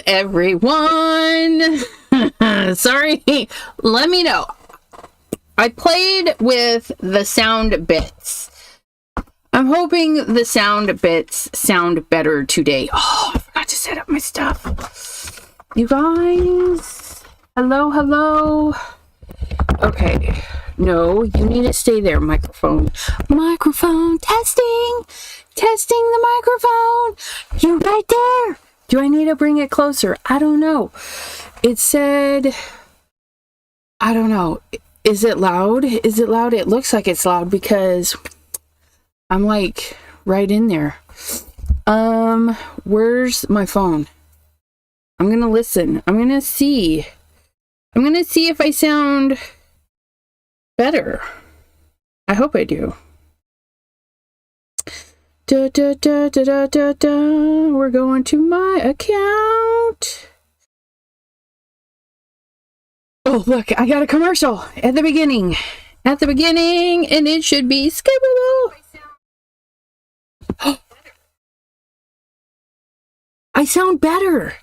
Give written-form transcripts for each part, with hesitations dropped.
everyone. Sorry, let me know. I played with the sound bits. I'm hoping the sound bits sound better today. Oh, I forgot to set up my stuff. You guys, hello. Okay, no, you need to stay there, microphone. Microphone, testing the microphone. You right there. Do I need to bring it closer? I don't know. It said, I don't know. Is it loud? Is it loud? It looks like it's loud because I'm like right in there. Where's my phone? I'm gonna listen. I'm gonna see if I sound better. I hope I do. We're going to my account. Oh, look, I got a commercial at the beginning. And it should be skippable. I sound better.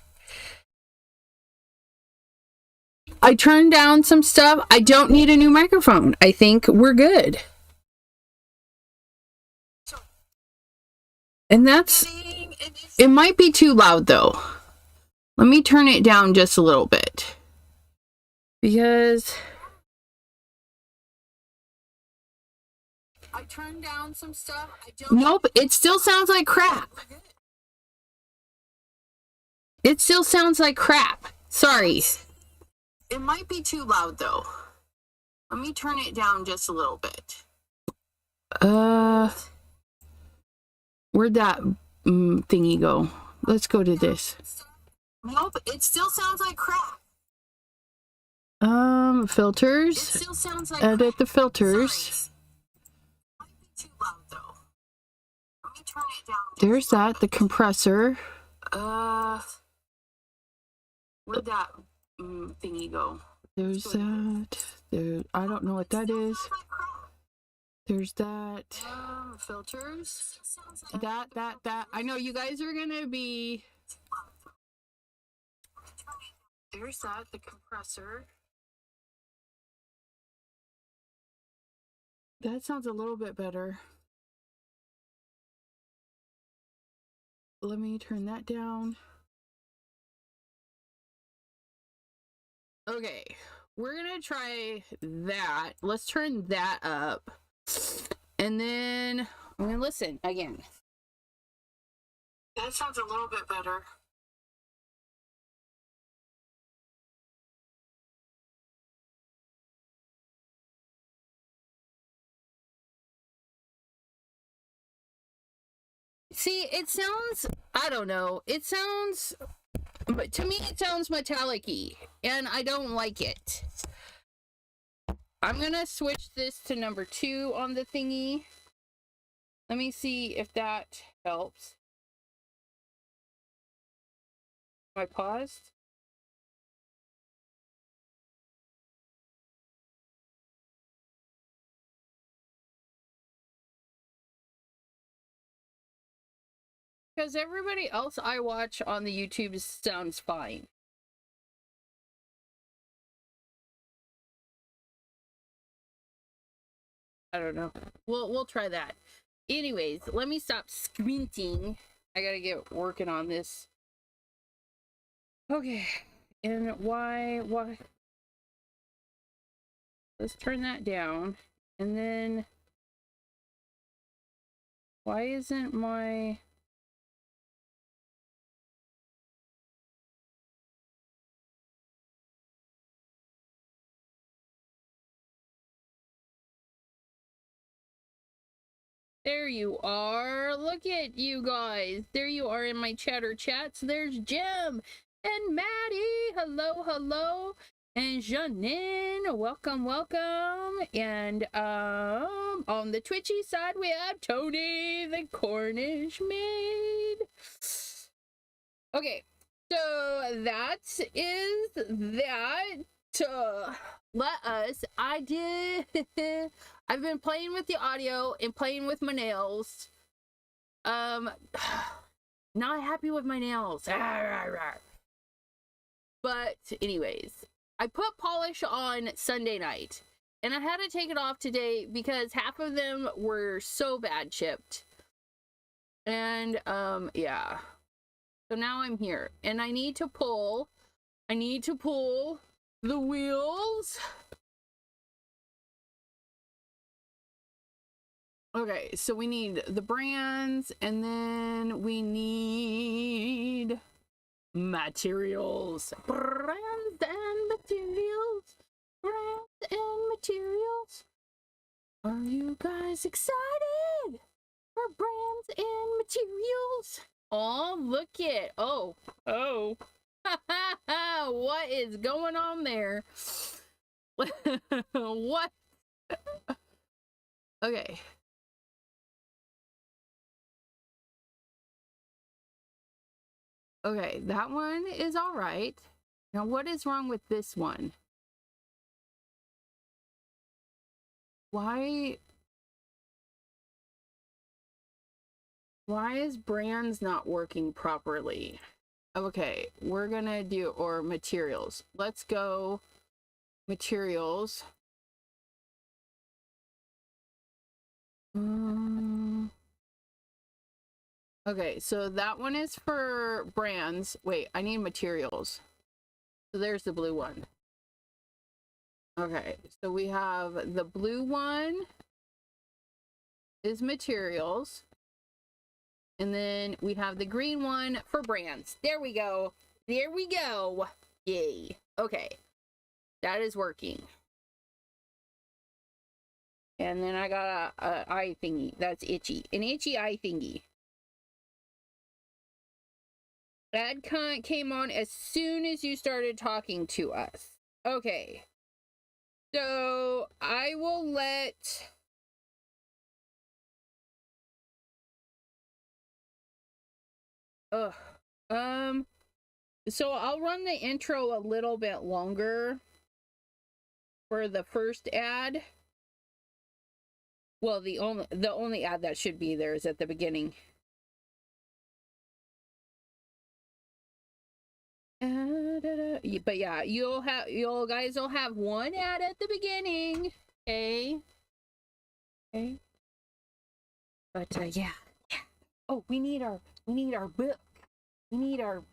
I turned down some stuff. I don't need a new microphone. I think we're good. And it might be too loud though. Let me turn it down just a little bit. Because I turned down some stuff. Nope, it still sounds like crap. It still sounds like crap. Sorry. It might be too loud though. Let me turn it down just a little bit. Where'd that thingy go? Let's go to this. Nope, it still sounds like crap. Filters. It still sounds like edit crap. The filters. Sorry. Might be too loud though. Let me turn it down. There's that, the compressor. Where'd that thingy go? There's that. There, I don't know what that is. There's that. Filters. That. I know you guys are gonna be. There's that, the compressor. That sounds a little bit better. Let me turn that down. Okay, we're gonna try that. Let's turn that up. And then I'm gonna listen again. That sounds a little bit better. See, it sounds, I don't know, but to me it sounds metallic-y, and I don't like it. I'm gonna switch this to number 2 on the thingy. Let me see if that helps. I paused. Because everybody else I watch on the YouTube sounds fine. I don't know. We'll try that. Anyways, let me stop squinting. I gotta get working on this. Okay. And why? Let's turn that down. And then why isn't my... There you are. Look at you guys. There you are in my chatter chats. There's Jim and Maddie. Hello. And Janine. Welcome. And on the Twitchy side, we have Tony, the Cornish maid. Okay. So that is that. I've been playing with the audio and playing with my nails. Not happy with my nails. But anyways, I put polish on Sunday night, and I had to take it off today because half of them were so bad chipped. And yeah. So now I'm here, and I need to pull the wheels. Okay, so we need the brands, and then we need materials. Brands and materials. Brands and materials. Are you guys excited for brands and materials? Oh, look it. Oh. What is going on there? What? Okay. Okay, that one is all right. Now, what is wrong with this one? Why is brands not working properly? Okay, we're gonna do, or materials. Let's go materials. Okay, so that one is for brands. Wait, I need materials. So there's the blue one. Okay, so we have the blue one is materials. And then we have the green one for brands. There we go. There we go. Yay. Okay. That is working. And then I got a eye thingy. That's itchy. An itchy eye thingy. Ad came on as soon as you started talking to us. Okay. So I will let... So I'll run the intro a little bit longer for the first ad. Well, the only ad that should be there is at the beginning. But yeah, you guys will have one ad at the beginning. Okay. But yeah. Oh, we need our book. We need our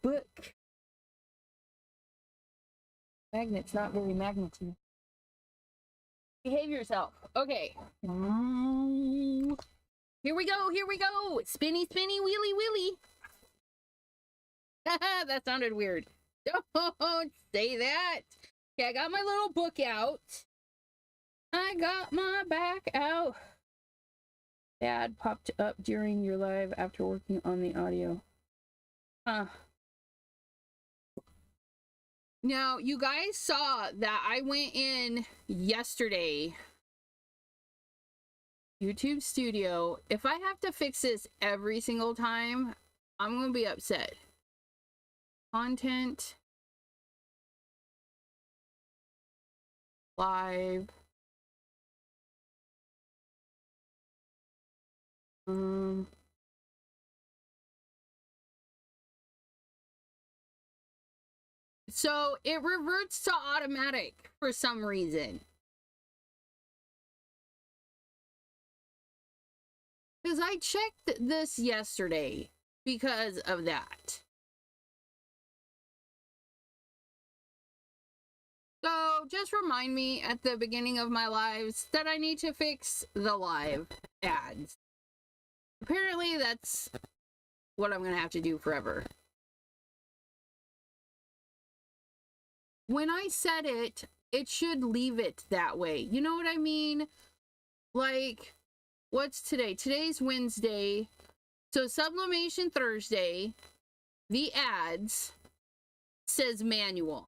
book. Magnet's not very magnety. Behave yourself. Okay. Here we go. Spinny, wheelie, wheelie. That sounded weird. Don't say that. Okay, I got my little book out. I got my back out. Dad popped up during your live after working on the audio. Now, you guys saw that I went in yesterday. YouTube Studio. If I have to fix this every single time, I'm going to be upset. Content. Live. So it reverts to automatic for some reason. Because I checked this yesterday because of that. So just remind me at the beginning of my lives that I need to fix the live ads. Apparently that's what I'm going to have to do forever. When I set it, it should leave it that way. You know what I mean? Like, what's today? Today's Wednesday. So Sublimation Thursday, the ads says manual.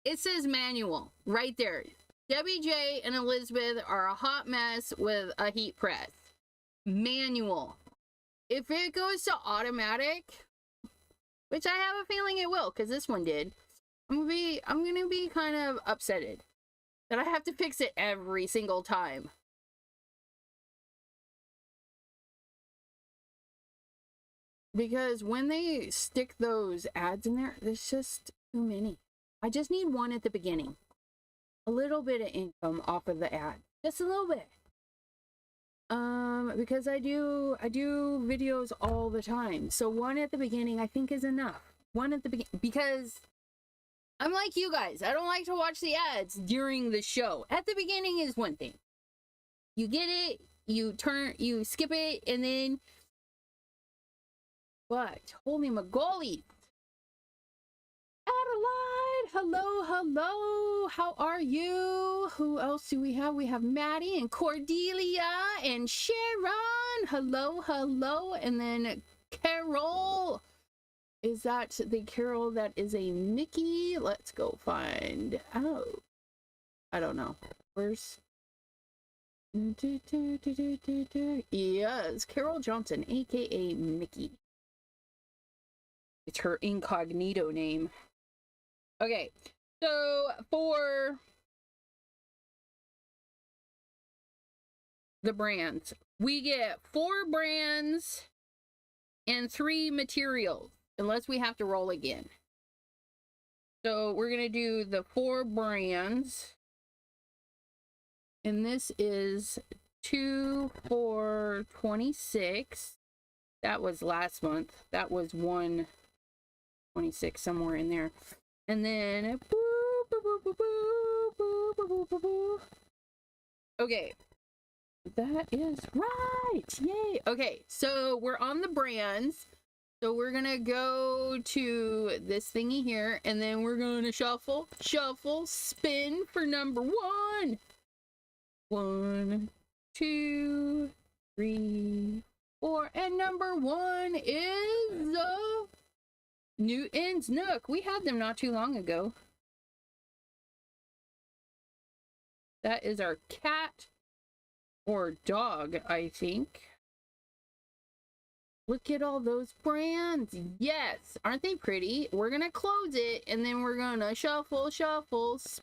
It says manual right there. Debbie J and Elizabeth are a hot mess with a heat press. Manual. If it goes to automatic, which I have a feeling it will, because this one did, I'm gonna be kind of upsetted that I have to fix it every single time. Because when they stick those ads in there, it's just, Too many. I just need one at the beginning. A little bit of income off of the ad. Just a little bit. Because I do videos all the time. So one at the beginning I think is enough. One at the beginning, because I'm like you guys. I don't like to watch the ads during the show. At the beginning is one thing. You get it, you skip it, and then, but holy moly. Adelaide, hello, how are you? Who else do we have? We have Maddie and Cordelia and Sharon, hello, and then Carol. Is that the Carol that is a Mickey? Let's go find out. I don't know. Where's... Yes, Carol Johnson, aka Mickey. It's her incognito name. Okay, so for the brands, we get 4 brands and 3 materials, unless we have to roll again. So we're gonna do the 4 brands, and this is 2 for 26. That was last month. That was 126, somewhere in there. And then okay, that is right. Yay. Okay, so we're on the brands. So we're gonna go to this thingy here, and then we're gonna shuffle, spin for number 1. 1, 2, 3, 4, and number 1 is Newton's Nook. We had them not too long ago. That is our cat or dog, I think. Look at all those brands. Yes, aren't they pretty? We're gonna close it, and then we're gonna shuffle, spin.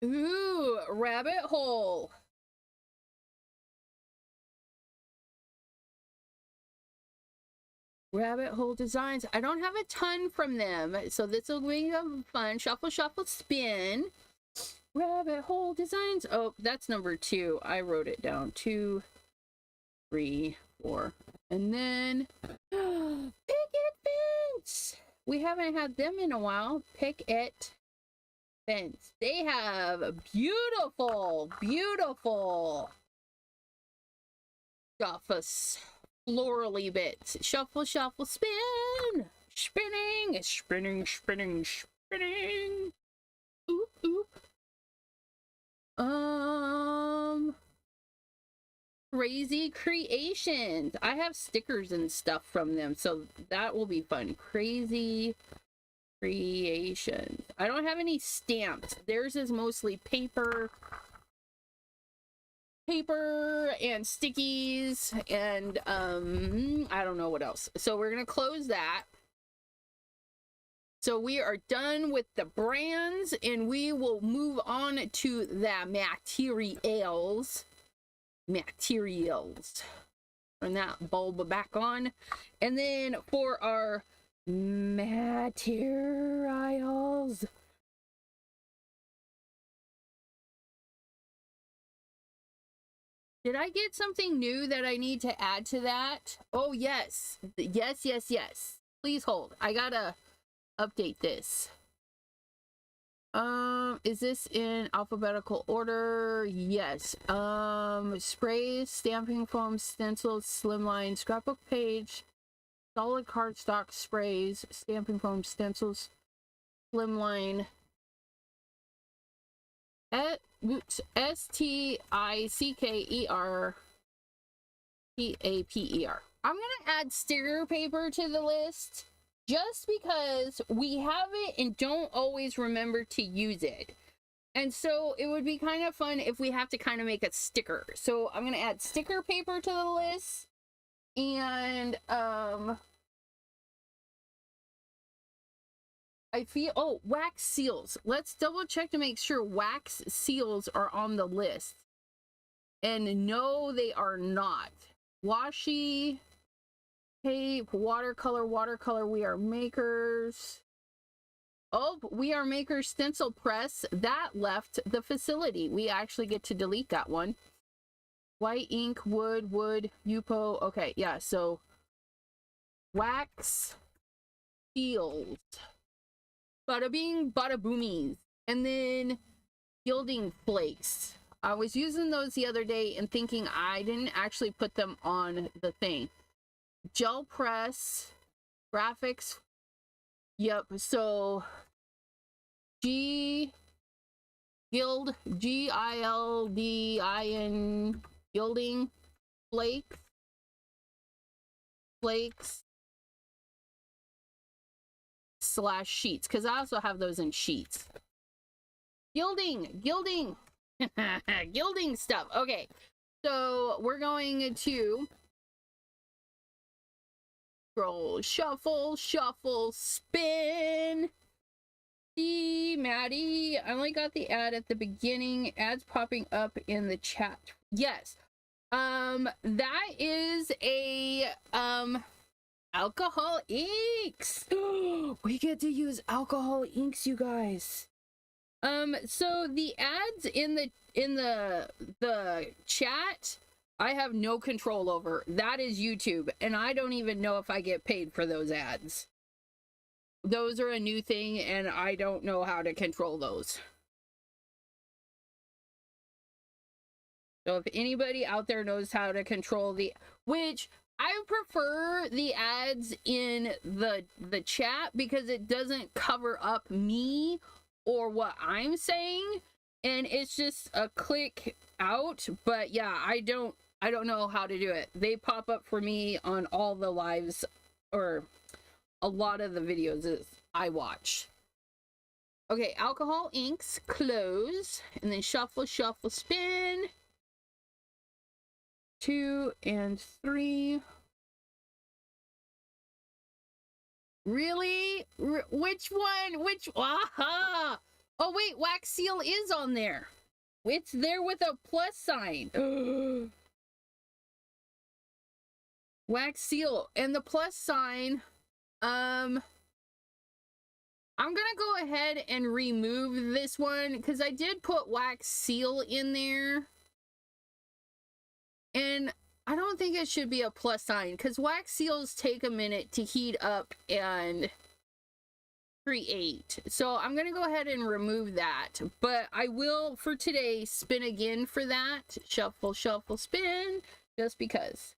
Ooh, rabbit hole. Rabbit hole designs. I don't have a ton from them, so this will be fun. Shuffle, spin. Rabbit hole designs. Oh, that's number 2. I wrote it down. 2, 3, 4. And then Picket Fence. We haven't had them in a while. Picket Fence. They have beautiful Shuffles, florally bits. Shuffle, spin. Spinning. Oop. Crazy Creations. I have stickers and stuff from them, so that will be fun. Crazy Creations. I don't have any stamps. Theirs is mostly paper and stickies, and I don't know what else. So we're gonna close that. So we are done with the brands, and we will move on to the materials. Turn that bulb back on, and then for our materials, did I get something new that I need to add to that? Oh yes. Please hold. I gotta update this. Is this in alphabetical order? Yes. Sprays, stamping foam, stencils, slimline, scrapbook page, solid cardstock sprays, stamping foam, stencils, slimline. STICKERPAPER. I'm gonna add sticker paper to the list just because we have it and don't always remember to use it. And so it would be kind of fun if we have to kind of make a sticker. So I'm gonna add sticker paper to the list, and I feel, oh, wax seals. Let's double check to make sure wax seals are on the list. And no, they are not. Washi tape, watercolor, we are makers. Oh, we are makers stencil press. That left the facility. We actually get to delete that one. White ink, wood, Yupo. Okay, yeah, so wax seals. Bada bing, bada boomies. And then gilding flakes. I was using those the other day and thinking I didn't actually put them on the thing. Gel press, graphics. Yep, so Gildin, gilding flakes / sheets, because I also have those in sheets. Gilding gilding stuff. Okay, so we're going to scroll, shuffle, spin. See, Maddie, I only got the ad at the beginning. Ads popping up in the chat. Yes. That is a alcohol inks. We get to use alcohol inks, you guys. So the ads in the chat, I have no control over. That is YouTube, and I don't even know if I get paid for those ads. Those are a new thing, and I don't know how to control those. So if anybody out there knows how to control which I prefer the ads in the chat because it doesn't cover up me or what I'm saying, and it's just a click out. But yeah, I don't know how to do it. They pop up for me on all the lives, or a lot of the videos that I watch. Okay, alcohol inks, close, and then shuffle, spin. 2 and 3. Really? Which one? Aha! Oh wait, wax seal is on there. It's there with a plus sign. Wax seal and the plus sign. I'm gonna go ahead and remove this one because I did put wax seal in there. And I don't think it should be a plus sign because wax seals take a minute to heat up and create. So I'm going to go ahead and remove that. But I will, for today, spin again for that. Shuffle, spin, just because.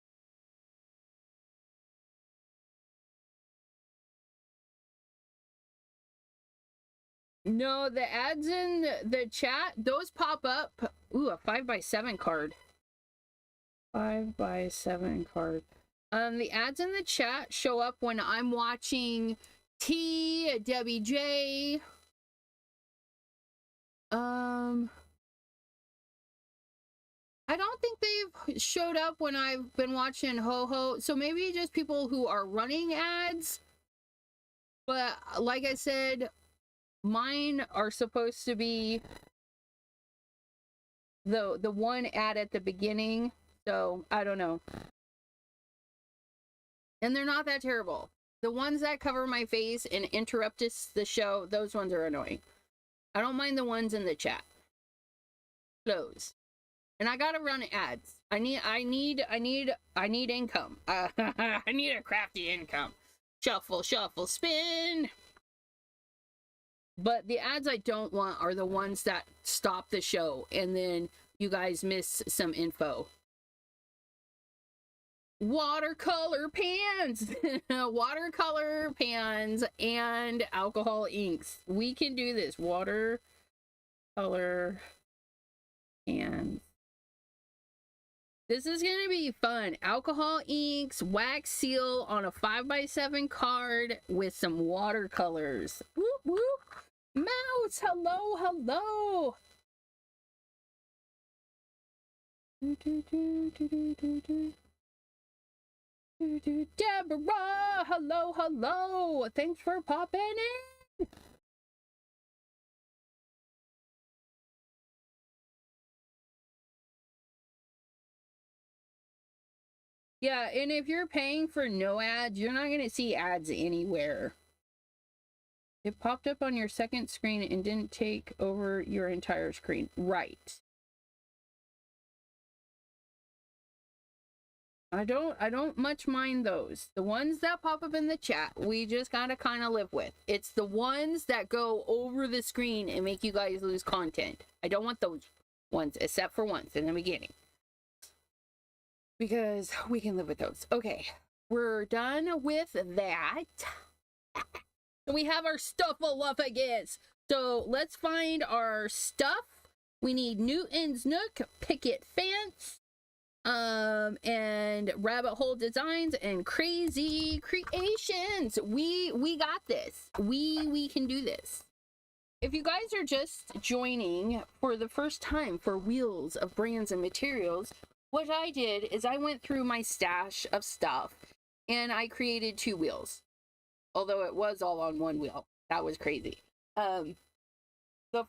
No, the ads in the chat, those pop up. Ooh, a 5x7 card. 5x7 card. The ads in the chat show up when I'm watching WJ. I don't think they've showed up when I've been watching Ho. So maybe just people who are running ads. But like I said, mine are supposed to be the one ad at the beginning. So I don't know. And they're not that terrible. The ones that cover my face and interrupt the show, those ones are annoying. I don't mind the ones in the chat. Close. And I gotta run ads. I need income. I need a crafty income. Shuffle, spin. But the ads I don't want are the ones that stop the show and then you guys miss some info. Watercolor pans. Watercolor pans and alcohol inks. We can do this. Watercolor pans. This is gonna be fun. Alcohol inks, wax seal on a 5x7 card with some watercolors. Whoop whoop. Mouse, hello. Deborah, hello. Thanks for popping in. Yeah, and if you're paying for no ads, you're not going to see ads anywhere. It popped up on your second screen and didn't take over your entire screen. Right. I don't much mind those. The ones that pop up in the chat, we just gotta kind of live with. It's the ones that go over the screen and make you guys lose content. I don't want those ones, except for once in the beginning. Because we can live with those. Okay, we're done with that. We have our stuff-a-luffagus. So let's find our stuff. We need Newton's Nook, picket fence, and rabbit hole designs and crazy creations. We got this. We can do this. If you guys are just joining for the first time for Wheels of Brands and Materials, what I did is I went through my stash of stuff and I created 2 wheels. Although it was all on one wheel. That was crazy. The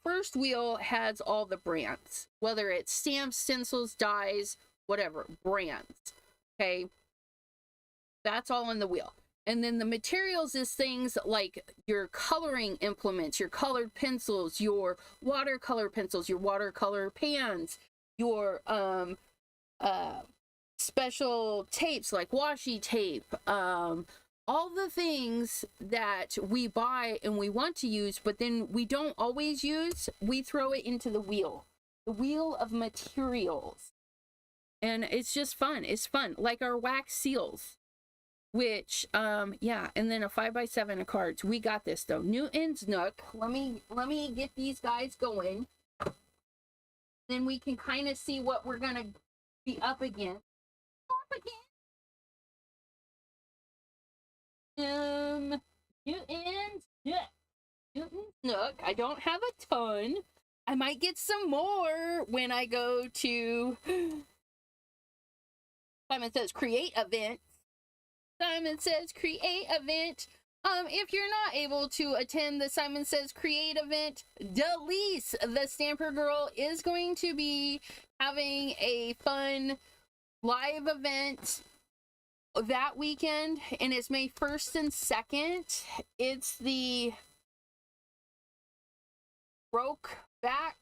first wheel has all the brands, whether it's stamps, stencils, dies, whatever, brands. Okay. That's all on the wheel. And then the materials is things like your coloring implements, your colored pencils, your watercolor pencils, your watercolor pans, your special tapes like washi tape, all the things that we buy and we want to use, but then we don't always use, we throw it into the wheel of materials. And it's just fun. It's fun. Like our wax seals, which, yeah, and then a 5x7 of cards. We got this though. Newton's Nook. Let me get these guys going. Then we can kind of see what we're going to be up against. Newton's Nook. I don't have a ton. I might get some more when I go to Simon Says Create event. Simon Says Create event. If you're not able to attend the Simon Says Create event, Delise, the Stamper Girl, is going to be having a fun live event that weekend, and it's May 1st and 2nd. It's the Broke Back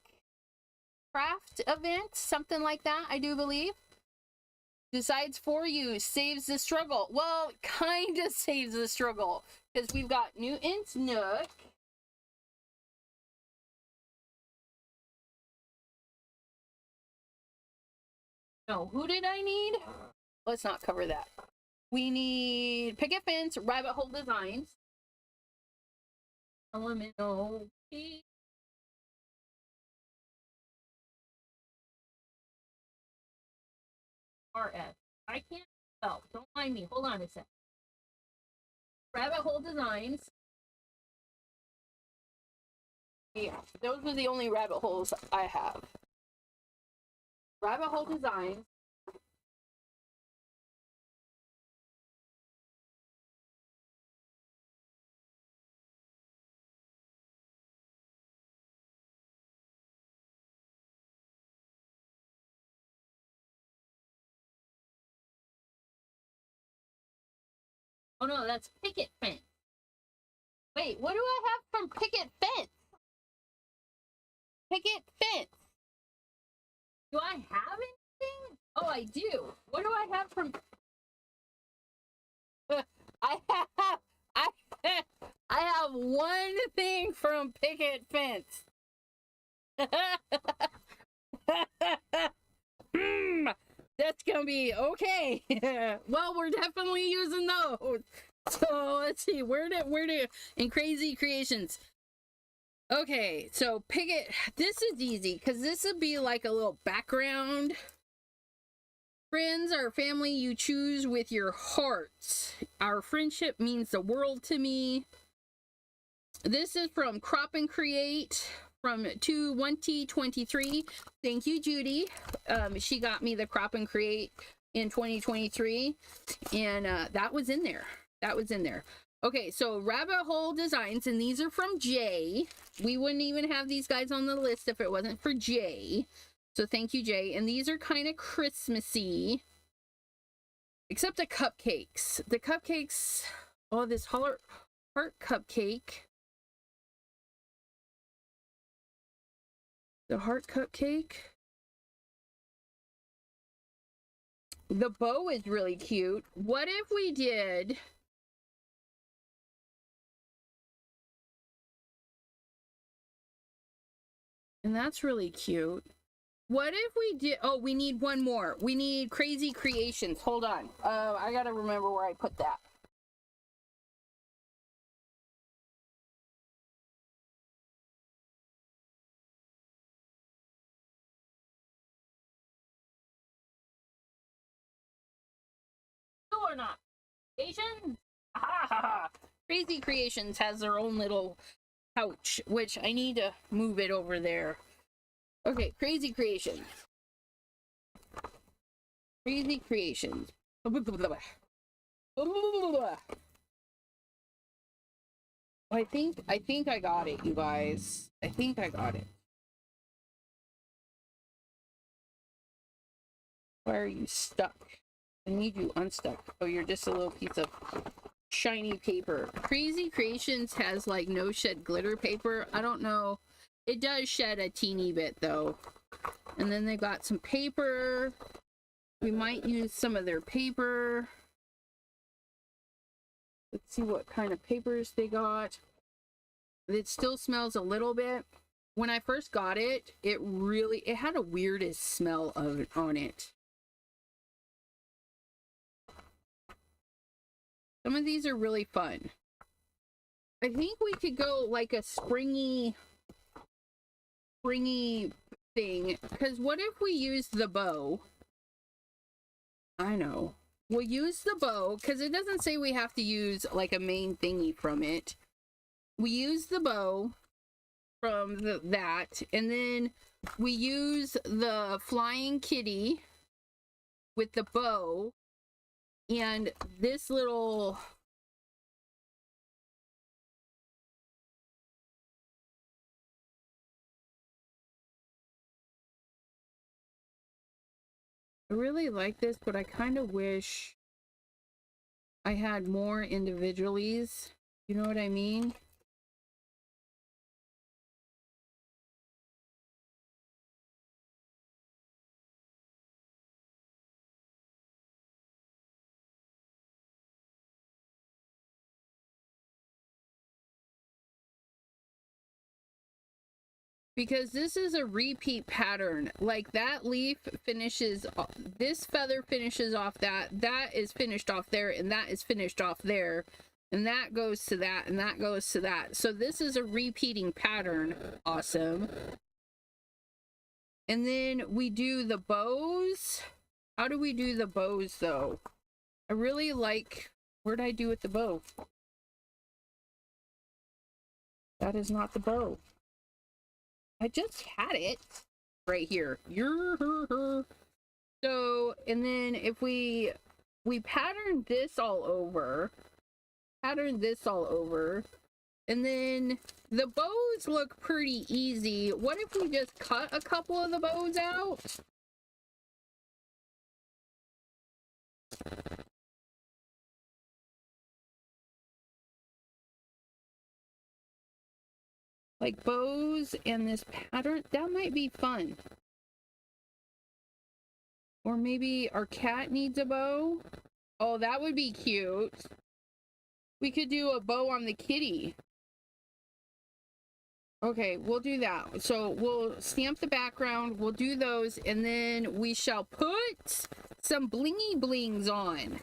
Craft event, something like that, I do believe. Decides for you, saves the struggle. Well, kind of saves the struggle, because we've got Newton's Nook. No, who did I need? Let's not cover that. We need picket fence, rabbit hole designs. Elemental P. RS. I can't spell. Don't mind me. Hold on a sec. Rabbit hole designs. Yeah, those are the only rabbit holes I have. Rabbit hole designs. Oh no, that's picket fence. Wait, what do I have from picket fence? Picket fence. Do I have anything? Oh, I do. What do I have from... I have one thing from picket fence. That's gonna be okay. Well, we're definitely using those. So let's see, where did in Crazy Creations. Okay, so picket, this is easy because this would be like a little background. Friends are family you choose with your heart. Our friendship means the world to me. This is from Crop and Create from 2023. Thank you, Judy. She got me the Crop and Create in 2023, and that was in there. That was in there. Okay, so rabbit hole designs, and these are from Jay. We wouldn't even have these guys on the list if it wasn't for Jay. So thank you, Jay. And these are kind of Christmassy. Except the cupcakes. The cupcakes, oh, this heart cupcake. The heart cupcake. The bow is really cute. What if we did... And that's really cute. What if we did... Oh, we need one more. We need Crazy Creations. Hold on. I gotta remember where I put that. Or not. Asian? Crazy Creations has their own little pouch, which I need to move it over there. Okay, Crazy Creations. Crazy Creations. I think I got it, you guys. I think I got it. Why are you stuck? I need you unstuck. Oh, you're just a little piece of shiny paper. Crazy Creations has like no shed glitter paper. I don't know. It does shed a teeny bit though. And then they got some paper. We might use some of their paper. Let's see what kind of papers they got. It still smells a little bit. When I first got it, it had a weirdest smell on it. Some of these are really fun. I think we could go like a springy thing. Because what if we use the bow? I know. We'll use the bow because it doesn't say we have to use like a main thingy from it. We use the bow from that, and then we use the flying kitty with the bow. And this little... I really like this, but I kind of wish I had more individualities. You know what I mean? Because this is a repeat pattern. Like that leaf finishes, this feather finishes off that is finished off there, and that is finished off there, and that goes to that, and that goes to that. So this is a repeating pattern. Awesome. And then we do the bows. How do we do the bows though? I really like, where'd I do with the bow? That is not the bow. I just had it right here. So, and then if we pattern this all over, and then the bows look pretty easy. What if we just cut a couple of the bows out? Like bows and this pattern, that might be fun. Or maybe our cat needs a bow. Oh, that would be cute. We could do a bow on the kitty. Okay, we'll do that. So we'll stamp the background, we'll do those, and then we shall put some blingy blings on.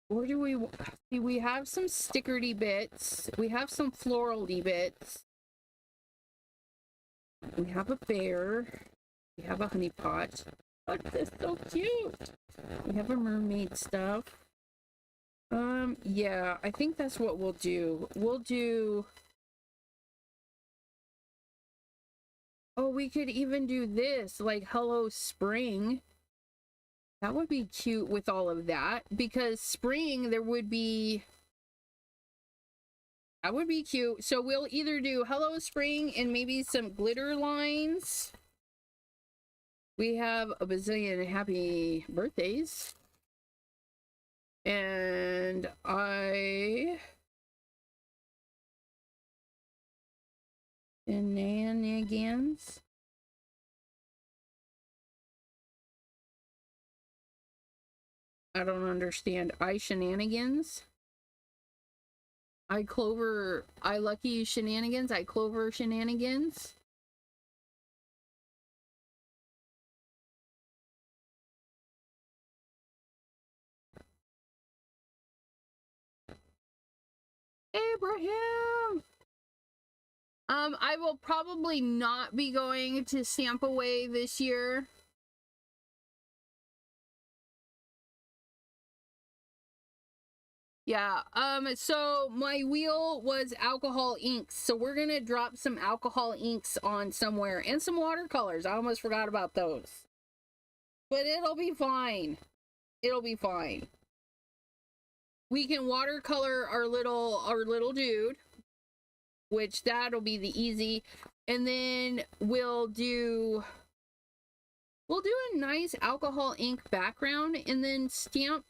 Or do we see? We have some stickerty bits. We have some florally bits. We have a bear. We have a honey pot. Look, this is so cute. We have a mermaid stuff. Yeah, I think that's what we'll do. We'll do... Oh, we could even do this, like Hello Spring. That would be cute with all of that, because spring, there would be... That would be cute. So we'll either do Hello Spring and maybe some glitter lines. We have a bazillion happy birthdays. And shenanigans. I don't understand. Shenanigans. Clover, lucky shenanigans. Clover shenanigans. Abraham. I will probably not be going to Sampaway this year. Yeah, so my wheel was alcohol inks, so we're gonna drop some alcohol inks on somewhere, and some watercolors. I almost forgot about those. But it'll be fine. It'll be fine. We can watercolor our little dude, which that'll be the easy. And then we'll do a nice alcohol ink background and then stamp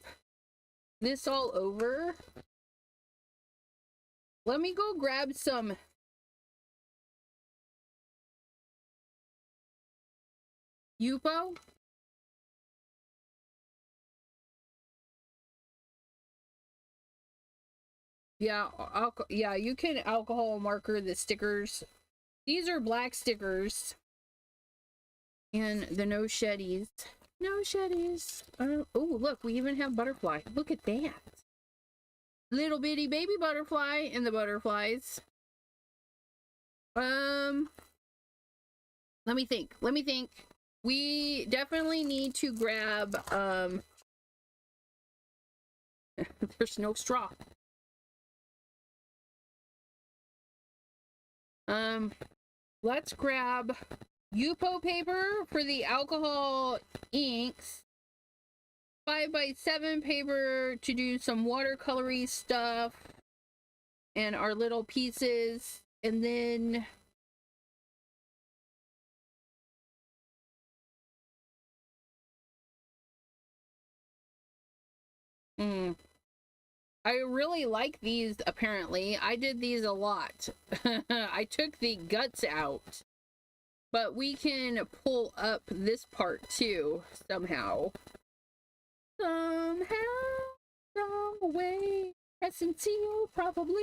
this all over. Let me go grab some Yupo. Yeah, you can alcohol marker the stickers. These are black stickers. And the no sheddies. No sheddies. Oh, look, we even have butterfly. Look at that. Little bitty baby butterfly and the butterflies. Let me think. We definitely need to grab, there's no straw. Let's grab Yupo paper for the alcohol inks. 5x7 paper to do some watercolory stuff. And our little pieces. And then I really like these, apparently. I did these a lot. I took the guts out. But we can pull up this part too, somehow. Some way. Press and seal, probably.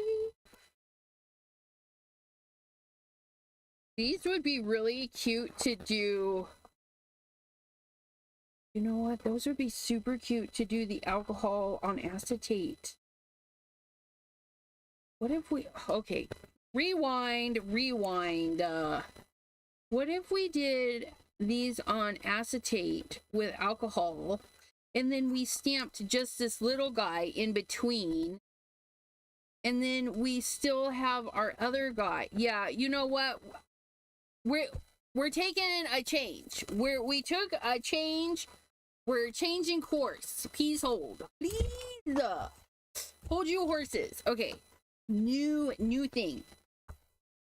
These would be really cute to do. You know what? Those would be super cute to do the alcohol on acetate. What if we... Okay. Rewind. What if we did these on acetate with alcohol, and then we stamped just this little guy in between, and then we still have our other guy? Yeah, you know what? We're taking a change. We took a change. We're changing course. Please hold. Please. Hold you horses. Okay. New thing.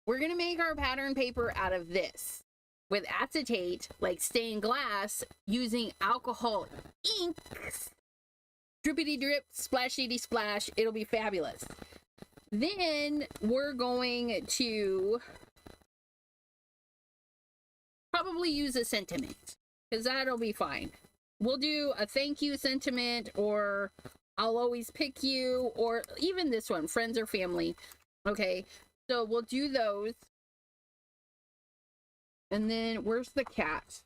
We're gonna make our pattern paper out of this with acetate, like stained glass, using alcohol inks. Drippity drip, splashy splash. It'll be fabulous. Then we're going to probably use a sentiment, because that'll be fine. We'll do a thank you sentiment, or I'll always pick you, or even this one, friends or family. Okay, so we'll do those. And then where's the cat?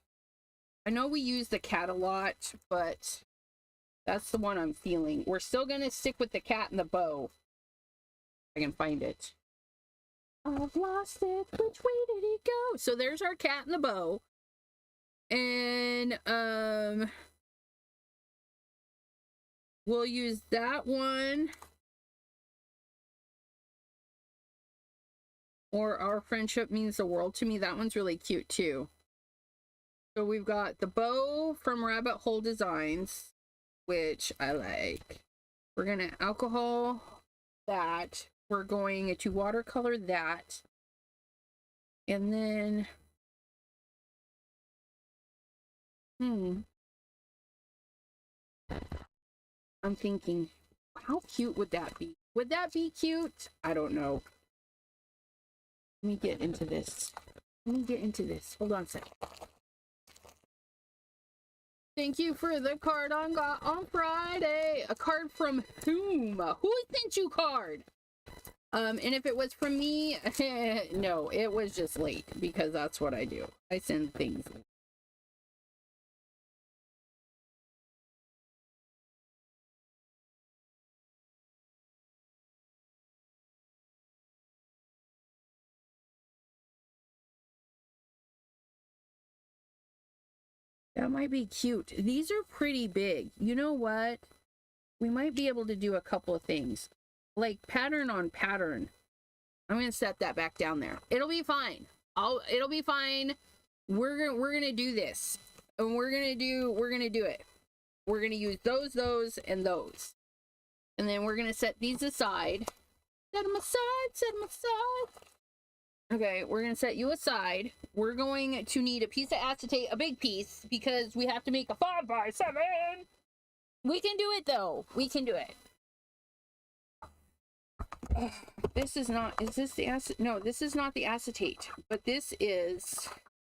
I know we use the cat a lot, but that's the one I'm feeling. We're still gonna stick with the cat and the bow. I can find it. I've lost it. Which way did it go? So there's our cat and the bow. And we'll use that one. Or our friendship means the world to me. That one's really cute too. So we've got the bow from Rabbit Hole Designs, which I like. We're gonna alcohol that. We're going to watercolor that. And then I'm thinking, how cute would that be? Would that be cute? I don't know. Let me get into this. Hold on a second. Thank you for the card on Friday. A card from whom? Who sent you card? And if it was from me, no, it was just late because that's what I do. I send things late. That might be cute. These are pretty big. You know what? We might be able to do a couple of things. Like pattern on pattern. I'm going to set that back down there. It'll be fine. It'll be fine. We're going to do this. And we're going to do it. We're going to use those, and those. And then we're going to set these aside. Set them aside. Okay, we're going to set you aside. We're going to need a piece of acetate, a big piece, because we have to make a 5x7. We can do it, though. We can do it. This is not, is this the acetate? No, this is not the acetate, but this is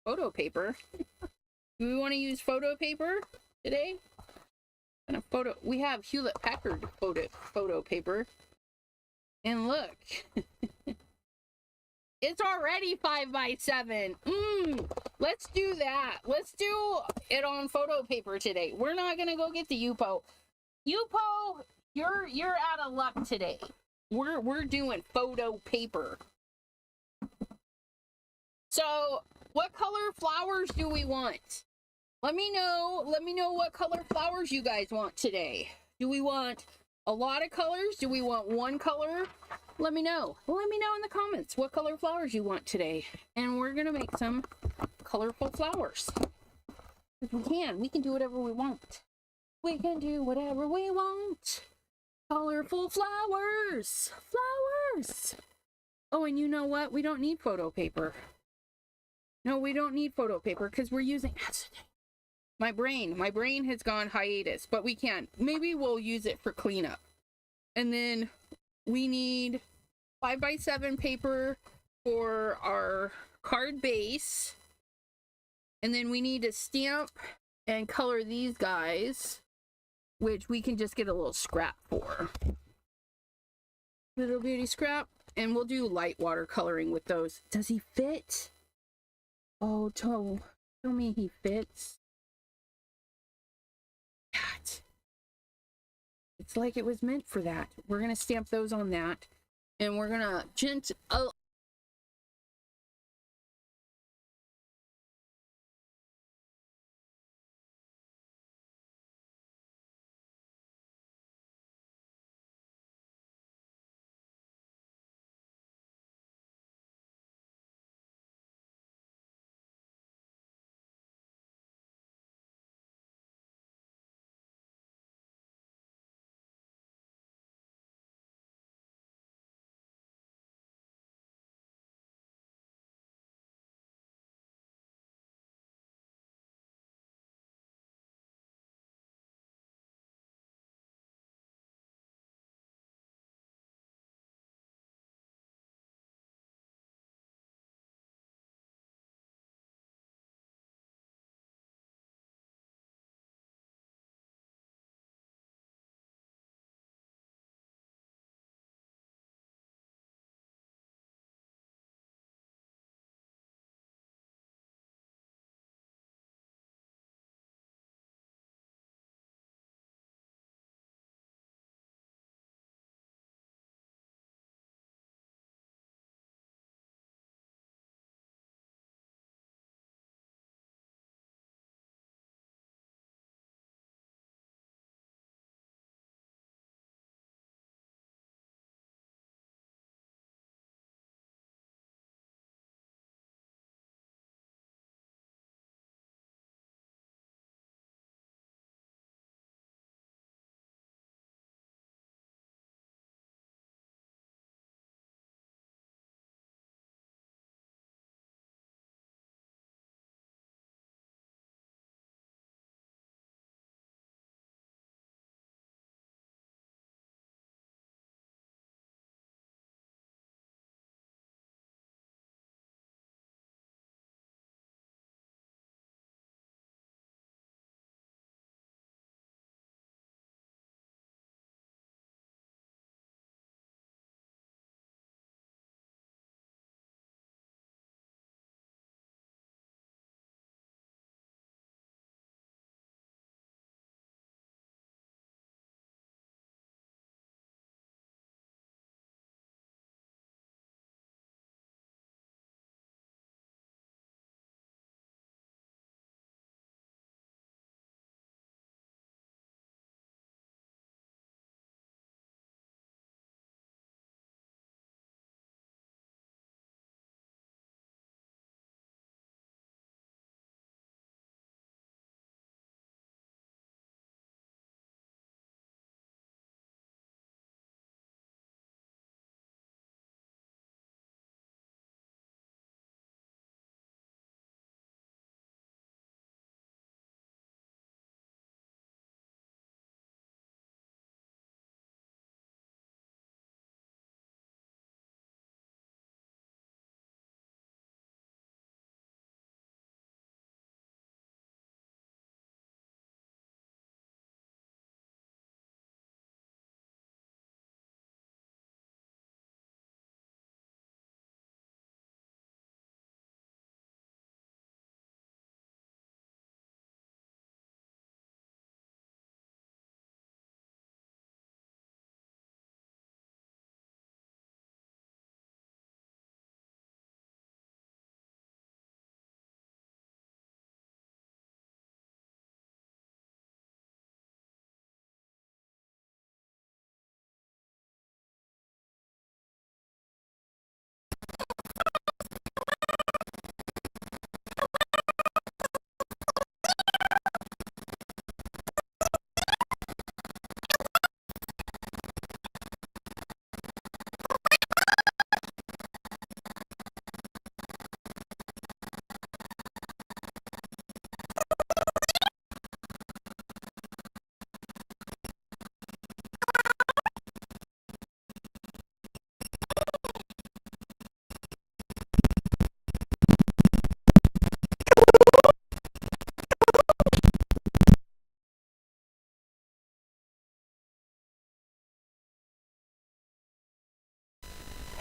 photo paper. Do we want to use photo paper today? And a photo, we have Hewlett Packard photo paper. And look. It's already 5x7. Let's do that. Let's do it on photo paper today. We're not gonna go get the Yupo. Yupo, you're out of luck today. We're doing photo paper. So, what color flowers do we want? Let me know what color flowers you guys want today. Do we want a lot of colors? Do we want one color? Let me know. Let me know in the comments what color flowers you want today. And we're going to make some colorful flowers. If we can do whatever we want. We can do whatever we want. Colorful flowers. Flowers. Oh, and you know what? We don't need photo paper. No, we don't need photo paper because we're using acetate. My brain has gone hiatus, but we can. Maybe we'll use it for cleanup. And then we need 5x7 paper for our card base. And then we need to stamp and color these guys, which we can just get a little scrap for. Little beauty scrap. And we'll do light watercoloring with those. Does he fit? Oh, tell me he fits. God. It's like it was meant for that. We're going to stamp those on that. And we're going to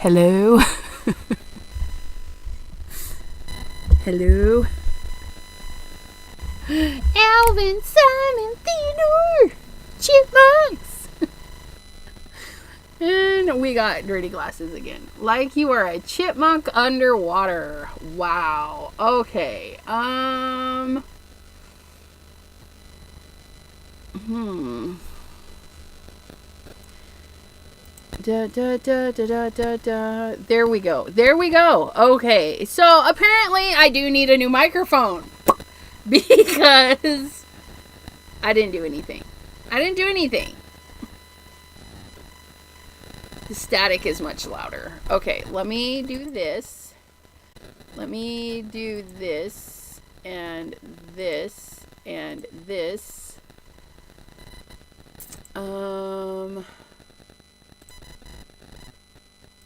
Hello? Hello? Alvin, Simon, Theodore, chipmunks. And we got dirty glasses again. Like you are a chipmunk underwater. Wow. Okay. Da, da, da, da, da, da, da. There we go. There we go. Okay. So apparently I do need a new microphone. Because I didn't do anything. I didn't do anything. The static is much louder. Okay, let me do this. Let me do this and this and this.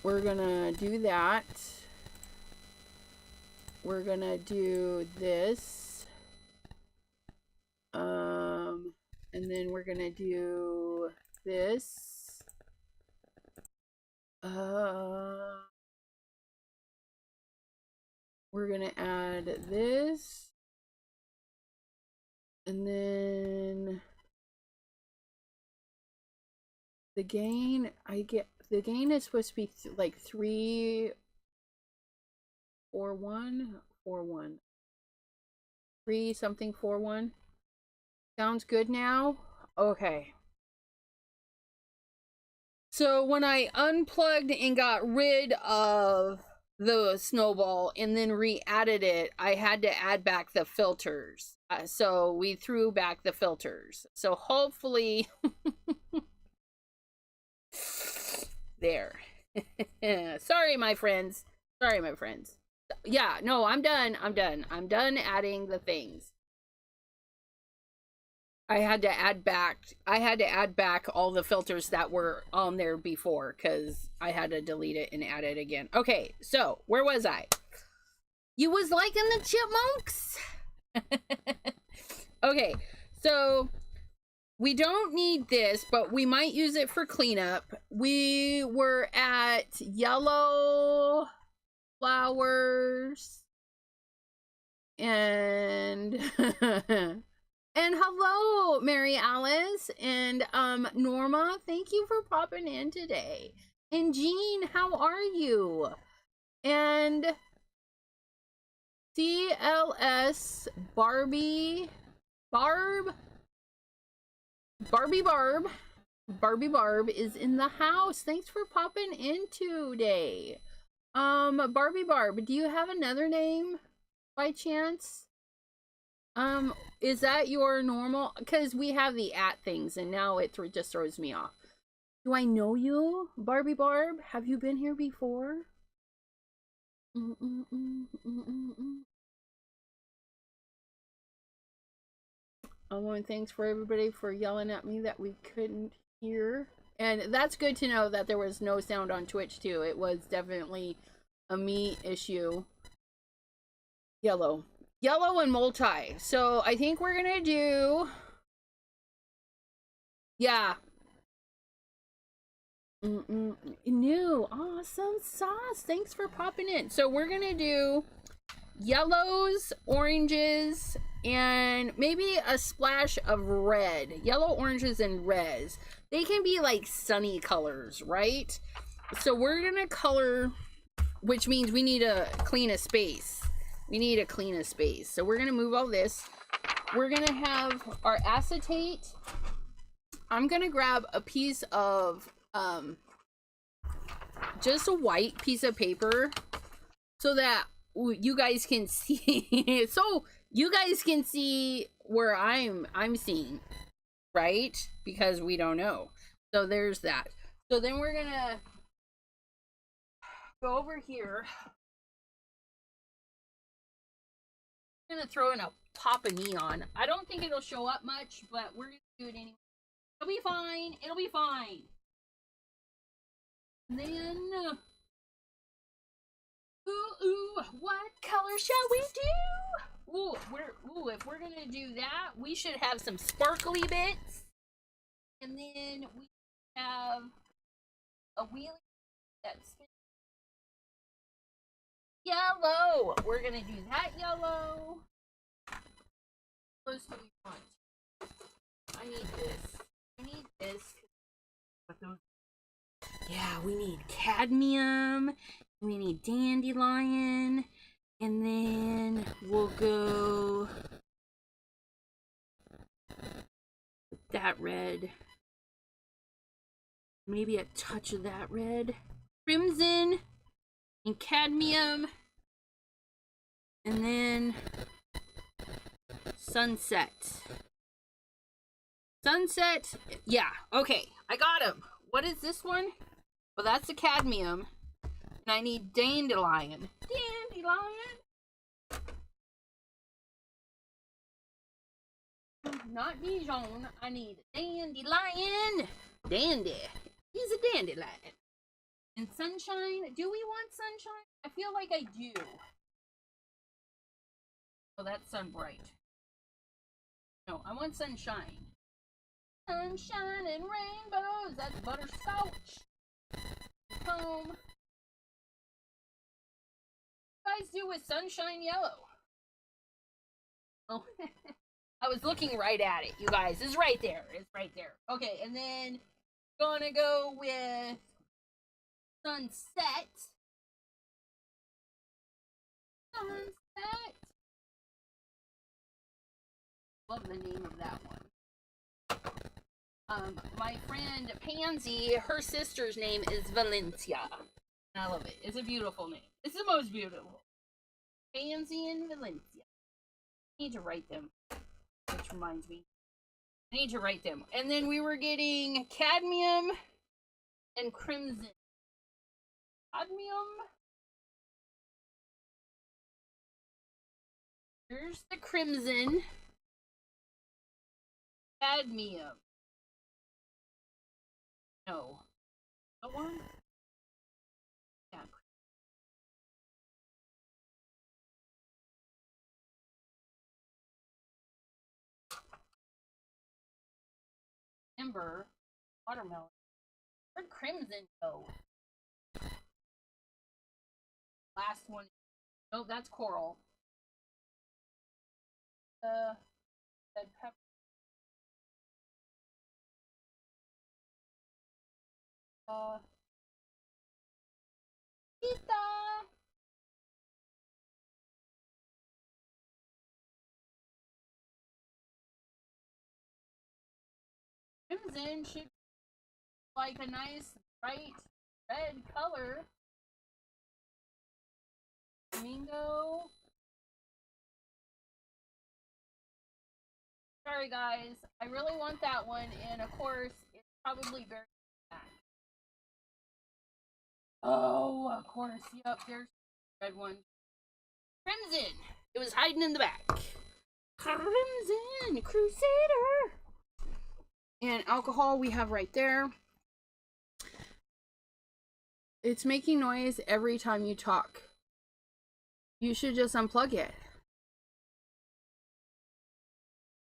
We're gonna do that. We're gonna do this. And then we're gonna do this. We're gonna add this. And then the gain, the gain is supposed to be like 3, 4, 1, 4, 1. 3 something 4, 1. Sounds good now? Okay. So when I unplugged and got rid of the snowball and then re-added it, I had to add back the filters. So we threw back the filters. So hopefully... There. Sorry, my friends. Sorry, my friends. Yeah, no, I'm done. I'm done. I'm done adding the things. I had to add back all the filters that were on there before because I had to delete it and add it again. Okay, so where was I? You was liking the chipmunks? Okay, so we don't need this, but we might use it for cleanup. We were at yellow flowers and and hello, Mary Alice and Norma. Thank you for popping in today. And Jean, how are you? And CLS Barbie Barb is in the house. Thanks for popping in today. Barbie Barb, do you have another name by chance? Is that your normal? Because we have the at things and now it just throws me off. Do I know you, Barbie Barb? Have you been here before? Thanks for everybody for yelling at me that we couldn't hear. And that's good to know that there was no sound on Twitch too. It was definitely a me issue. Yellow and multi. So I think we're gonna do, yeah. New awesome sauce. Thanks for popping in. So we're gonna do yellows, oranges, and maybe a splash of red. Yellow, oranges, and reds. They can be like sunny colors, right? So we're gonna color, which means we need to clean a space. We need to clean a space. So we're gonna move all this. We're gonna have our acetate. I'm gonna grab a piece of just a white piece of paper so that you guys can see. So you guys can see where I'm seeing, right? Because we don't know. So there's that. So then we're gonna go over here. I'm gonna throw in a pop of neon. I don't think it'll show up much, but we're gonna do it anyway. It'll be fine. It'll be fine. And then, what color shall we do? If we're gonna do that, we should have some sparkly bits, and then we have a wheelie that's yellow. We're gonna do that yellow. What else do we want? I need this. I need this. Yeah, we need cadmium. We need dandelion. And then we'll go with that red. Maybe a touch of that red. Crimson and cadmium. And then sunset. Sunset. Yeah, okay. I got him. What is this one? Well, that's the cadmium. And I need dandelion. Dandelion. Not Dijon. I need dandelion. Dandy. He's a dandelion. And sunshine. Do we want sunshine? I feel like I do. Oh, that's sunbright. No, I want sunshine. Sunshine and rainbows. That's butterscotch. Comb. What guys do with sunshine yellow? Oh, I was looking right at it, you guys. It's right there. It's right there. Okay, and then gonna go with sunset. Sunset. Love the name of that one. My friend Pansy, her sister's name is Valencia. I love it. It's a beautiful name. It's the most beautiful. Pansy and Valencia. I need to write them. Which reminds me. I need to write them. And then we were getting cadmium and crimson. Cadmium. Here's the crimson. Cadmium. No. That one? Yeah. Amber. Watermelon. Where'd crimson go? Last one. Oh, that's coral. Red pepper. Pizza. Crimson should be like a nice bright red color. Flamingo. Sorry guys, I really want that one, and of course, it's probably very bad. Oh, of course, yep, there's the red one. Crimson! It was hiding in the back. Crimson Crusader! And alcohol we have right there. It's making noise every time you talk. You should just unplug it.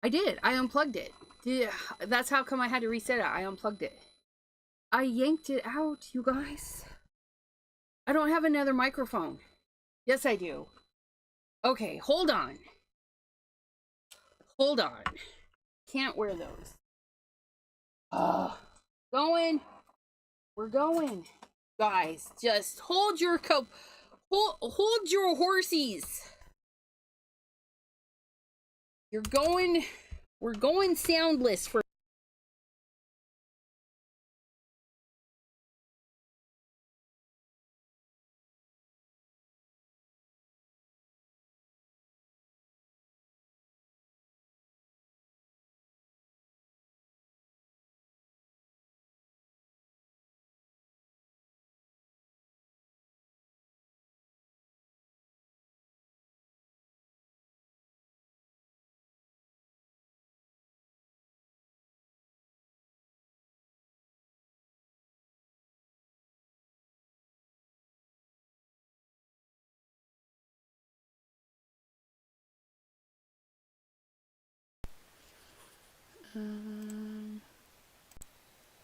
I did. I unplugged it. That's how come I had to reset it. I unplugged it. I yanked it out, you guys. I don't have another microphone. Yes, I do. Okay, hold on. Hold on. Can't wear those. Going. We're going. Guys, just hold your cup. Hold your horsies. You're going. We're going soundless for.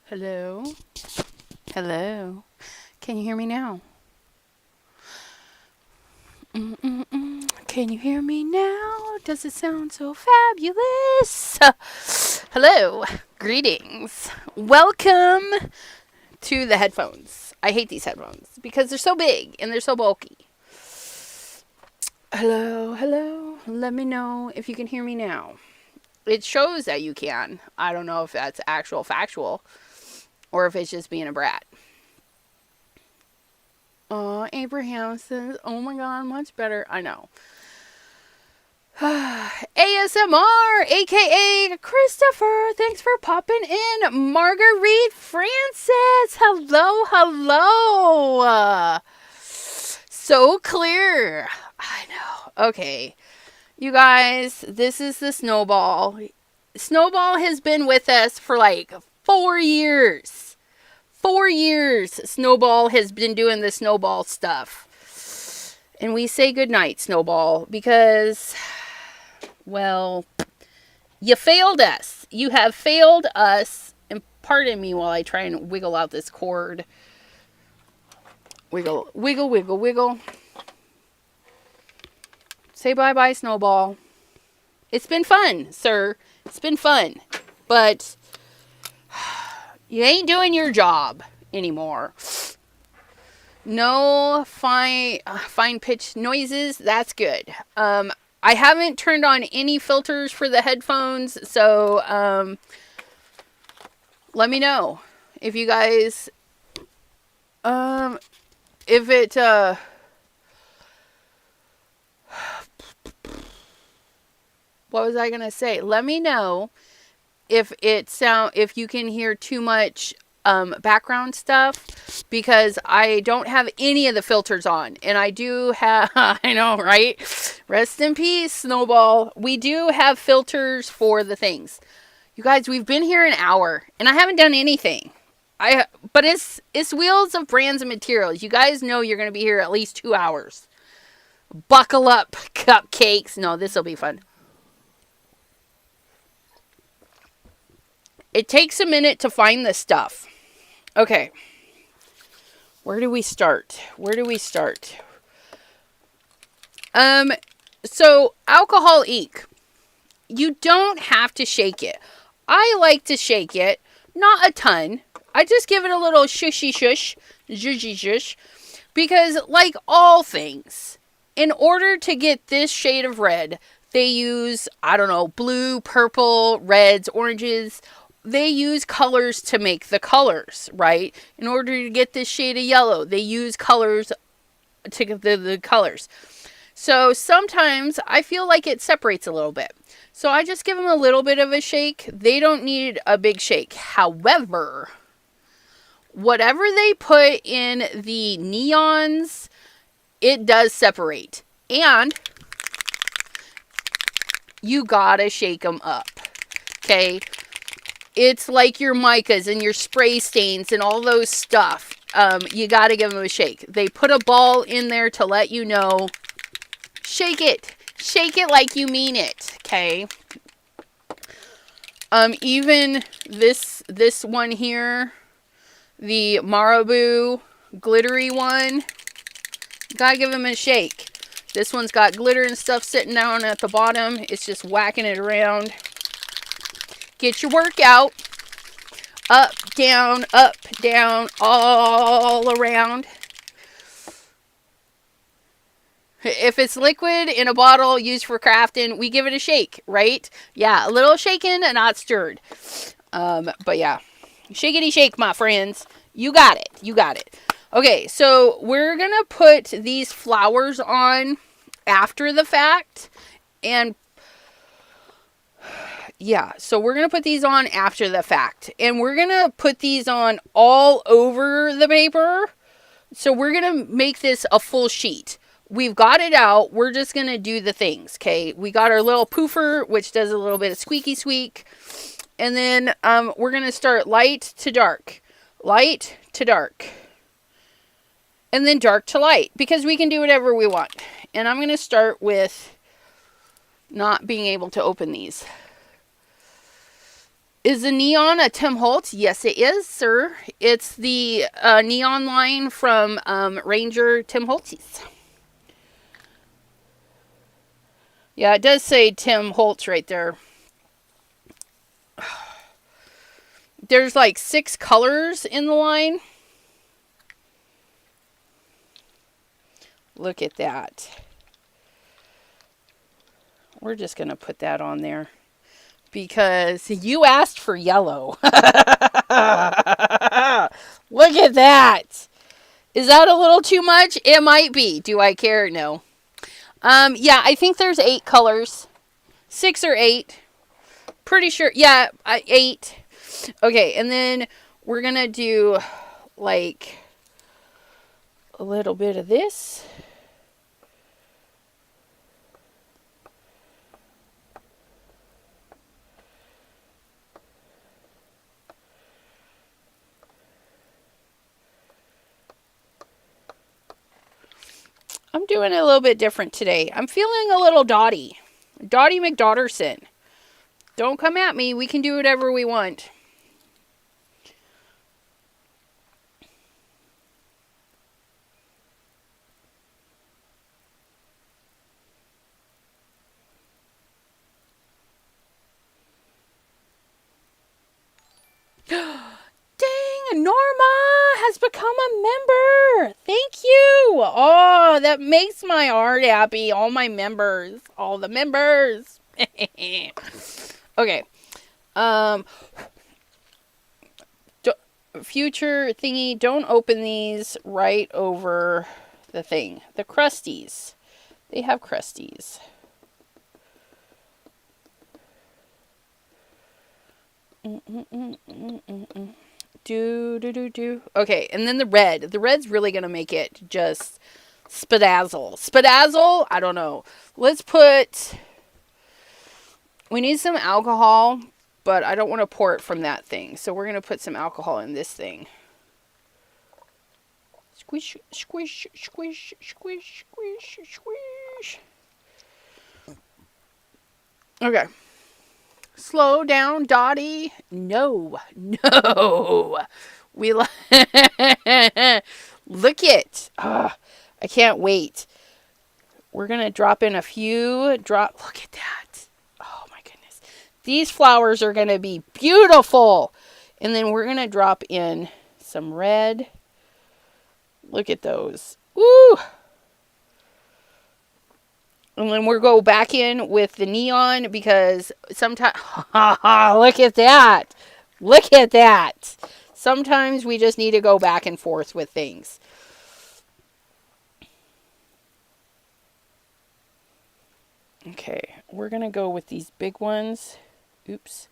Hello? Hello? Can you hear me now? Can you hear me now? Does it sound so fabulous? Hello, greetings. Welcome to the headphones. I hate these headphones because they're so big and they're so bulky. Hello, hello. Let me know if you can hear me now. It shows that you can. I don't know if that's actual factual or if it's just being a brat. Abraham says, oh my god, much better. I know. ASMR, aka Christopher, thanks for popping in. Marguerite Francis, hello, hello. So clear. I know. Okay. You guys, this is the Snowball. Snowball has been with us for like 4 years. 4 years, Snowball has been doing the Snowball stuff. And we say goodnight, Snowball, because, well, you failed us. You have failed us. And pardon me while I try and wiggle out this cord. Wiggle, wiggle, wiggle, wiggle. Say bye-bye, Snowball. It's been fun, sir. It's been fun. But you ain't doing your job anymore. No fine pitch noises. That's good. I haven't turned on any filters for the headphones, so let me know if you guys if it what was I gonna say? Let me know if you can hear too much background stuff, because I don't have any of the filters on, and I do have I know, right? Rest in peace, Snowball. We do have filters for the things. You guys, we've been here an hour and I haven't done anything. But it's Wheels of Brands and Materials. You guys know you're going to be here at least 2 hours. Buckle up, cupcakes. No, this will be fun. It takes a minute to find this stuff. Okay. Where do we start? So, Alcohol Inc. You don't have to shake it. I like to shake it. Not a ton. I just give it a little shushy shush. Zhushy shush. Because, like all things, in order to get this shade of red, they use, I don't know, blue, purple, reds, oranges. They use colors to make the colors, right? In order to get this shade of yellow, they use colors to get the colors. So sometimes I feel like it separates a little bit. So I just give them a little bit of a shake. They don't need a big shake. However, whatever they put in the neons, it does separate. And you gotta shake them up. Okay? It's like your micas and your spray stains and all those stuff. You got to give them a shake. They put a ball in there to let you know. Shake it. Shake it like you mean it. Okay. Even this one here, the Marabou glittery one, got to give them a shake. This one's got glitter and stuff sitting down at the bottom. It's just whacking it around. Get your workout. Up, down, all around. If it's liquid in a bottle used for crafting, we give it a shake, right? Yeah, a little shaken and not stirred. But yeah, shakety shake, my friends. You got it. Okay, so we're going to put these flowers on after the fact. And yeah, so we're going to put these on after the fact. And we're going to put these on all over the paper. So we're going to make this a full sheet. We've got it out. We're just going to do the things, okay? We got our little poofer, which does a little bit of squeaky squeak. And then we're going to start light to dark. Light to dark. And then dark to light. Because we can do whatever we want. And I'm going to start with not being able to open these. Is the neon a Tim Holtz? Yes, it is, sir. It's the neon line from Ranger Tim Holtz's. Yeah, it does say Tim Holtz right there. There's like 6 colors in the line. Look at that. We're just going to put that on there because you asked for yellow. Look at that. Is that a little too much? It might be. Do I care? No. Yeah, I think there's 8 colors. 6 or 8. Pretty sure. Yeah, 8. Okay, and then we're going to do like a little bit of this. I'm doing it a little bit different today. I'm feeling a little Dottie. Dottie McDotterson. Don't come at me. We can do whatever we want. Dang, Norma has become a member. Thank you. Oh, that makes my heart happy. All my members. All the members. Okay. Future thingy, don't open these right over the thing. The crusties. They have crusties. Do. Okay, and then the red. The red's really going to make it just spadazzle. Spadazzle? I don't know. Let's put... We need some alcohol, but I don't want to pour it from that thing. So we're going to put some alcohol in this thing. Squish, squish, squish, squish, squish, squish. Okay. Slow down, Dottie. No. We look it. I can't wait. We're going to drop in a few. Look at that. Oh my goodness. These flowers are going to be beautiful. And then we're going to drop in some red. Look at those. Woo! And then we'll go back in with the neon because sometimes... Look at that. Look at that. Sometimes we just need to go back and forth with things. Okay, we're going to go with these big ones. Oops.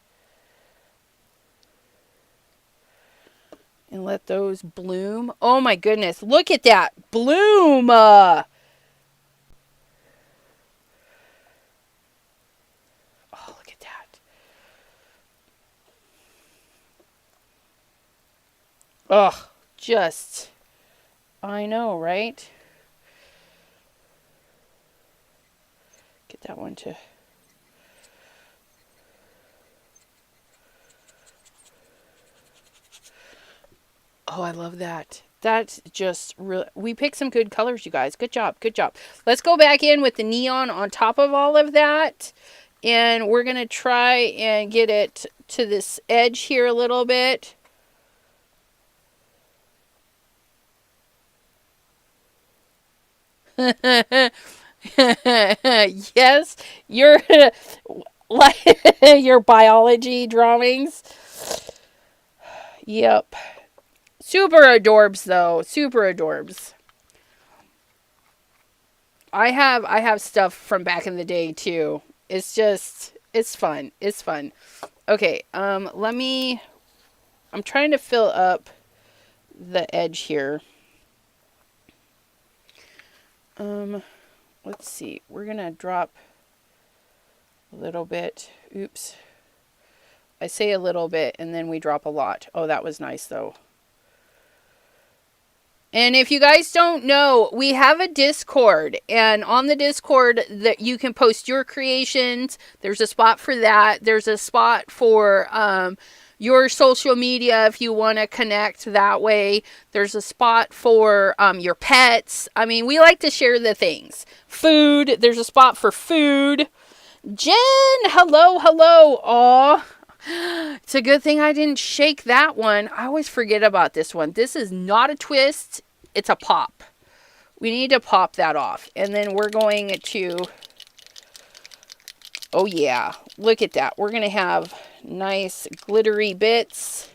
And let those bloom. Oh my goodness, look at that. Bloom! Oh, look at that. Oh, just... I know, right? Get that one too. Oh, I love that. That's just really... We picked some good colors, you guys. Good job. Good job. Let's go back in with the neon on top of all of that. And we're going to try and get it to this edge here a little bit. Yes, your your biology drawings. Yep. Super adorbs though. Super adorbs. I have stuff from back in the day too. It's fun. It's fun. Okay, I'm trying to fill up the edge here. Let's see. We're going to drop a little bit. Oops. I say a little bit and then we drop a lot. Oh, that was nice though. And if you guys don't know, we have a Discord, and on the Discord that you can post your creations. There's a spot for that. There's a spot for your social media if you want to connect that way. There's a spot for your pets. I mean, we like to share the things. Food. There's a spot for food. Jen, hello, hello. Aw, it's a good thing I didn't shake that one. I always forget about this one. This is not a twist. It's a pop. We need to pop that off. And then we're going to... Oh, yeah. Look at that. We're going to have nice glittery bits.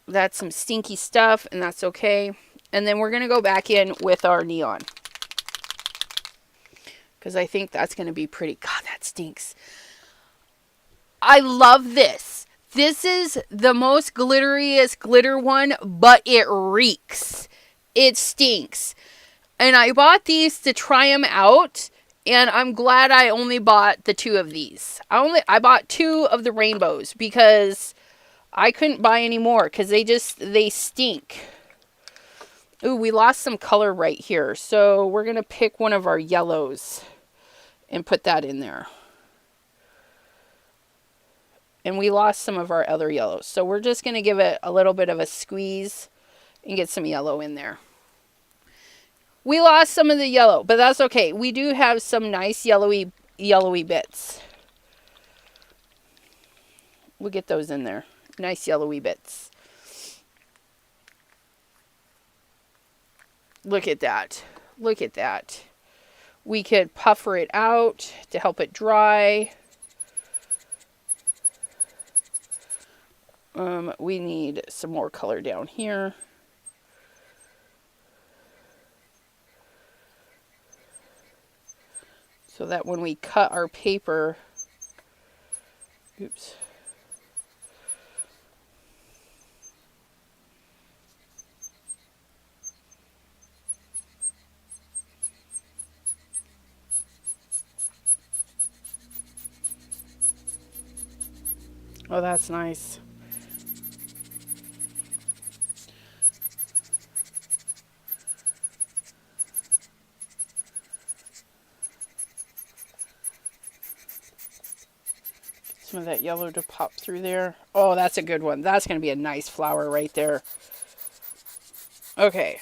That's some stinky stuff, and that's okay. And then we're going to go back in with our neon. Because I think that's going to be pretty. God, that stinks. I love this. This is the most glitteriest glitter one, but it reeks. It stinks. And I bought these to try them out. And I'm glad I only bought the 2 of these. I bought 2 of the rainbows because I couldn't buy any more because they stink. Ooh, we lost some color right here. So we're going to pick one of our yellows and put that in there. And we lost some of our other yellows. So we're just going to give it a little bit of a squeeze and get some yellow in there. We lost some of the yellow, but that's okay. We do have some nice yellowy bits. We'll get those in there. Nice yellowy bits. Look at that. Look at that. We could puffer it out to help it dry. We need some more color down here. So that when we cut our paper, oops. Oh, that's nice. Some of that yellow to pop through there. Oh, that's a good one. That's going to be a nice flower right there. Okay.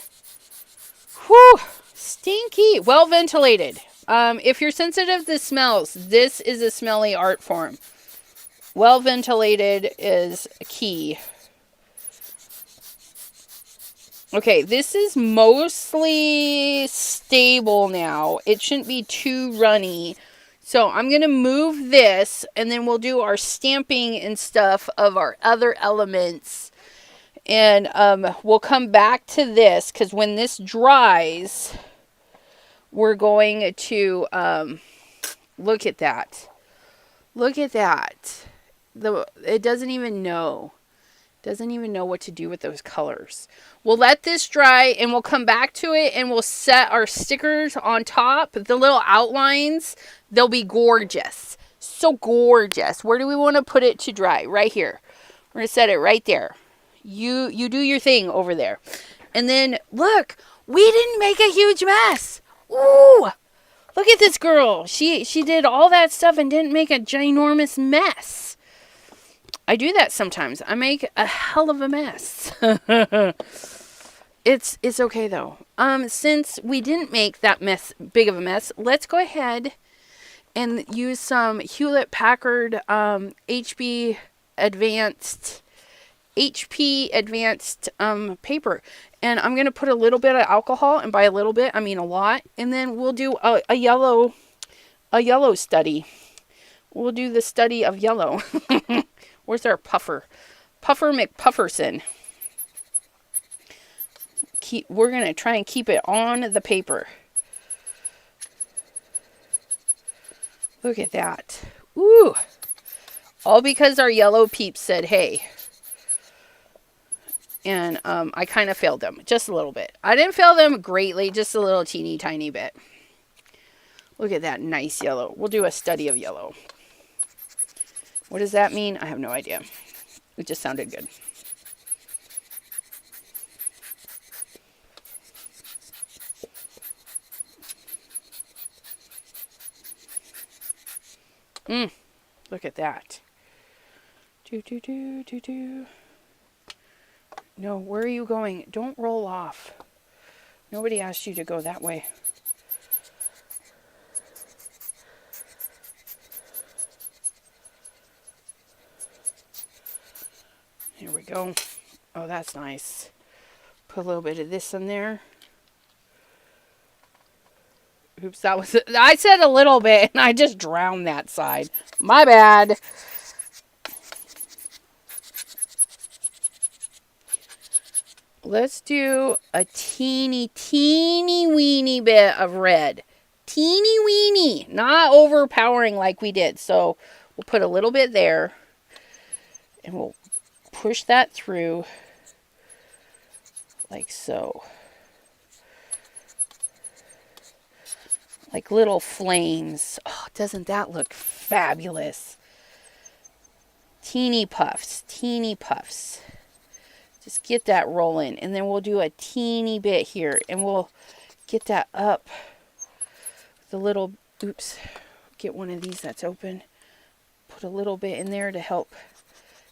Whew. Stinky. Well ventilated. If you're sensitive to smells, this is a smelly art form. Well ventilated is key. Okay, this is mostly stable now. It shouldn't be too runny. So I'm going to move this, and then we'll do our stamping and stuff of our other elements. And we'll come back to this, because when this dries, we're going to, look at that. Look at that. It doesn't even know. Doesn't even know what to do with those colors. We'll let this dry, and we'll come back to it, and we'll set our stickers on top. The little outlines, they'll be gorgeous. So gorgeous. Where do we want to put it to dry? Right here. We're going to set it right there. You do your thing over there. And then, look, we didn't make a huge mess. Ooh, look at this girl. She did all that stuff and didn't make a ginormous mess. I do that sometimes. I make a hell of a mess. It's okay though. Since we didn't make that big of a mess, let's go ahead and use some Hewlett Packard HP Advanced paper. And I'm going to put a little bit of alcohol, and by a little bit, I mean a lot. And then we'll do a yellow study. We'll do the study of yellow. Where's our puffer? Puffer McPufferson. We're going to try and keep it on the paper. Look at that. Ooh. All because our yellow peeps said, hey. And I kind of failed them. Just a little bit. I didn't fail them greatly. Just a little teeny tiny bit. Look at that nice yellow. We'll do a study of yellow. What does that mean? I have no idea. It just sounded good. Look at that. No, where are you going? Don't roll off. Nobody asked you to go that way. Here we go. Oh, that's nice. Put a little bit of this in there. Oops, that was... I said a little bit, and I just drowned that side. My bad. Let's do a teeny weeny bit of red. Teeny weeny. Not overpowering like we did. So we'll put a little bit there. And we'll push that through. Like so. Like little flames. Oh, doesn't that look fabulous? Teeny puffs. Teeny puffs. Just get that rolling. And then we'll do a teeny bit here. And we'll get that up. The little, oops. Get one of these that's open. Put a little bit in there to help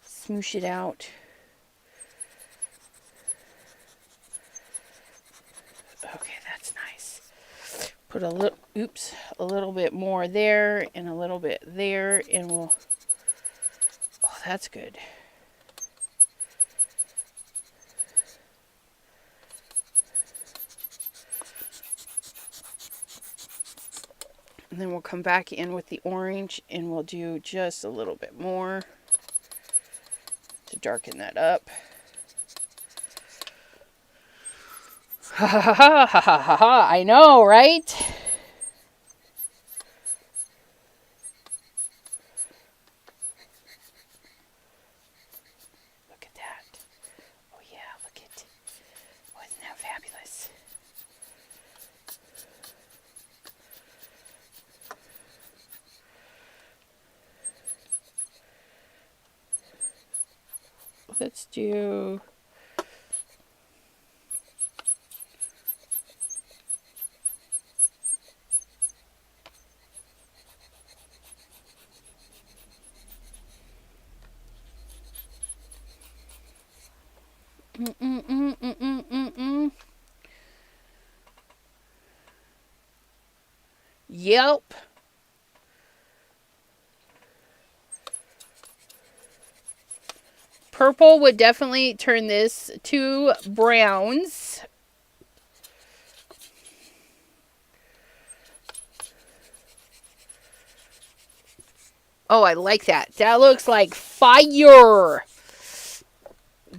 smoosh it out. Okay, that's nice. Put a little, oops, a little bit more there and a little bit there. And we'll, oh, that's good. And then we'll come back in with the orange and we'll do just a little bit more to darken that up. Ha ha ha ha ha ha ha. I know, right? Look at that. Oh yeah, look at. Oh, isn't that fabulous? Let's do... Yep. Purple would definitely turn this to browns. Oh, I like that. That looks like fire.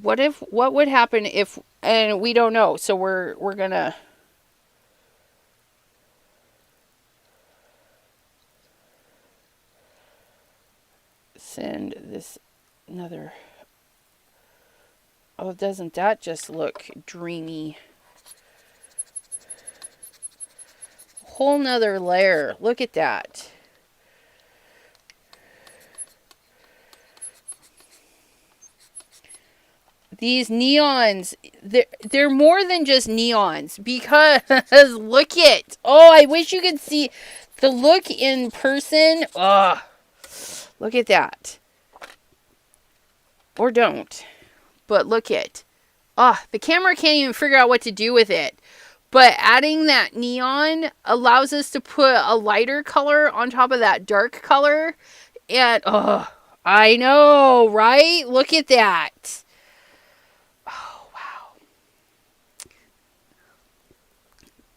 What would happen if, and we don't know, so we're gonna send this another. Oh, doesn't that just look dreamy? Whole nother layer. Look at that. These neons, they're more than just neons because look it. Oh, I wish you could see the look in person. Oh, look at that. Or don't. But look it. Oh, the camera can't even figure out what to do with it. But adding that neon allows us to put a lighter color on top of that dark color. And, oh, I know, right? Look at that.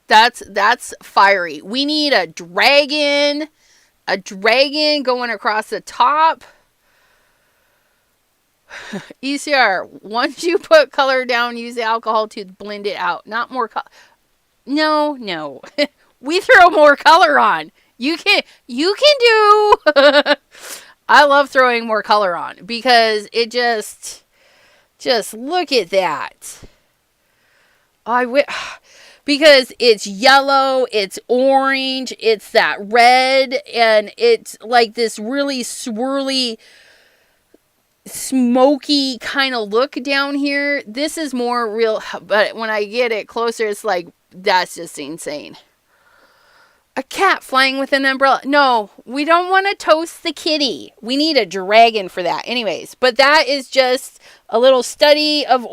That's fiery. We need a dragon going across the top. ECR, once you put color down, use the alcohol to blend it out. Not more color. No. We throw more color on. You can do. I love throwing more color on because it just look at that. Because it's yellow, it's orange, it's that red, and it's like this really swirly, smoky kind of look down here. This is more real, but when I get it closer, it's like, that's just insane. A cat flying with an umbrella. No, we don't want to toast the kitty. We need a dragon for that. Anyways, but that is just a little study of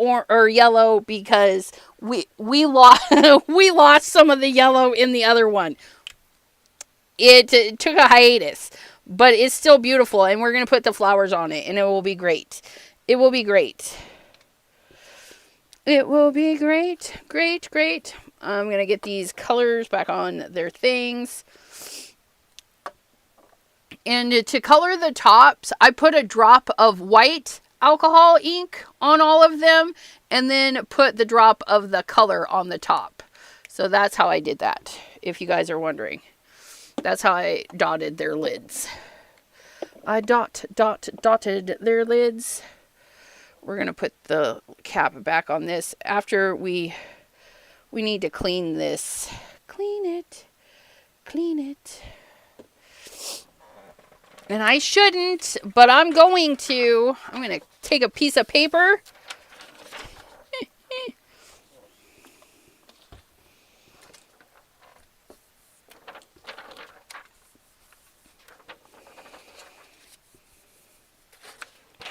yellow because we lost we lost some of the yellow in the other one. It took a hiatus, but it's still beautiful, and we're going to put the flowers on it, and it will be great. It will be great. It will be great. Great, great. I'm going to get these colors back on their things. And to color the tops, I put a drop of white alcohol ink on all of them and then put the drop of the color on the top. So that's how I did that, if you guys are wondering. That's how I dotted their lids. I dotted their lids. We're going to put the cap back on this after we need to clean this. Clean it. Clean it. And I shouldn't, but I'm going to. I'm going to take a piece of paper.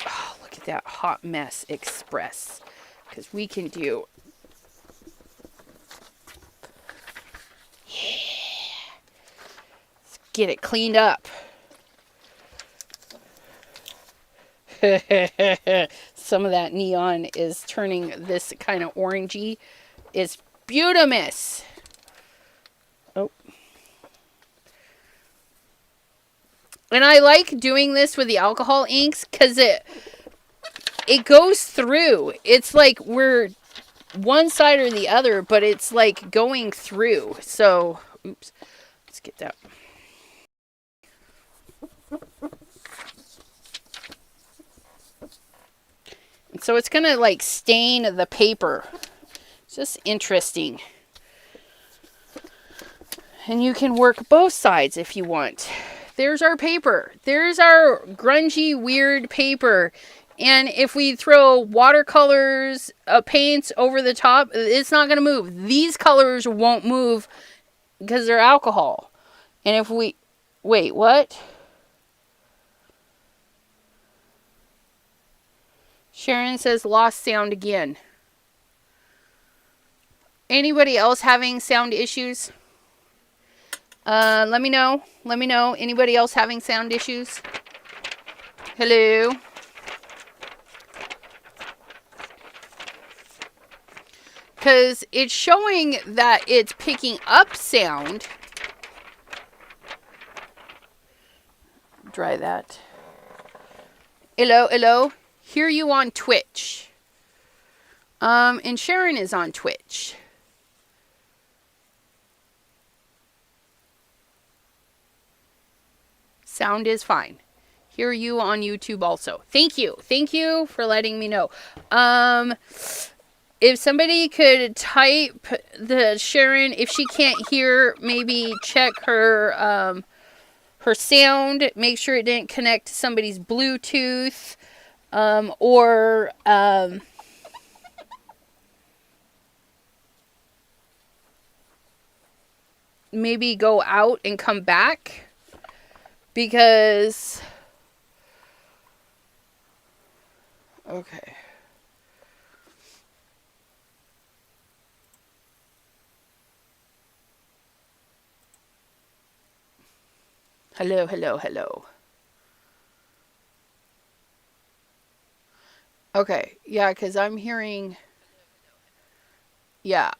Oh, look at that Hot Mess Express. Because we can do. Yeah. Let's get it cleaned up. Some of that neon is turning this kind of orangey. It's beautimous. Oh. And I like doing this with the alcohol inks because it goes through. It's like we're one side or the other, but it's like going through. So, oops. Let's get that. So it's going to like stain the paper. It's just interesting. And you can work both sides if you want. There's our paper. There's our grungy, weird paper. And if we throw watercolors, paints over the top, it's not going to move. These colors won't move because they're alcohol. And if we... Wait, what? Sharon says lost sound again. Anybody else having sound issues? Let me know. Let me know. Anybody else having sound issues? Hello? Because it's showing that it's picking up sound. Dry that. Hello, hello. Hear you on Twitch. And Sharon is on Twitch. Sound is fine. Hear you on YouTube also. Thank you. Thank you for letting me know. If somebody could type the Sharon, if she can't hear, maybe check her her sound. Make sure it didn't connect to somebody's Bluetooth. Or maybe go out and come back because okay. Hello, hello, hello. Okay, yeah, because I'm hearing, yeah.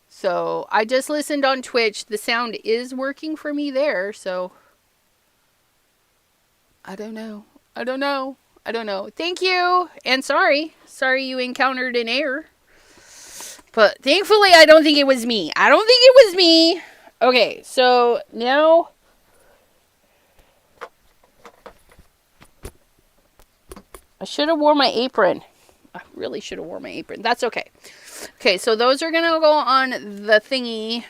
So, I just listened on Twitch. The sound is working for me there, so. I don't know. I don't know. I don't know. Thank you, and sorry. Sorry you encountered an error. But thankfully, I don't think it was me. I don't think it was me. Okay, so now... I should have worn my apron. I really should have worn my apron. That's okay. Okay, so those are going to go on the thingy.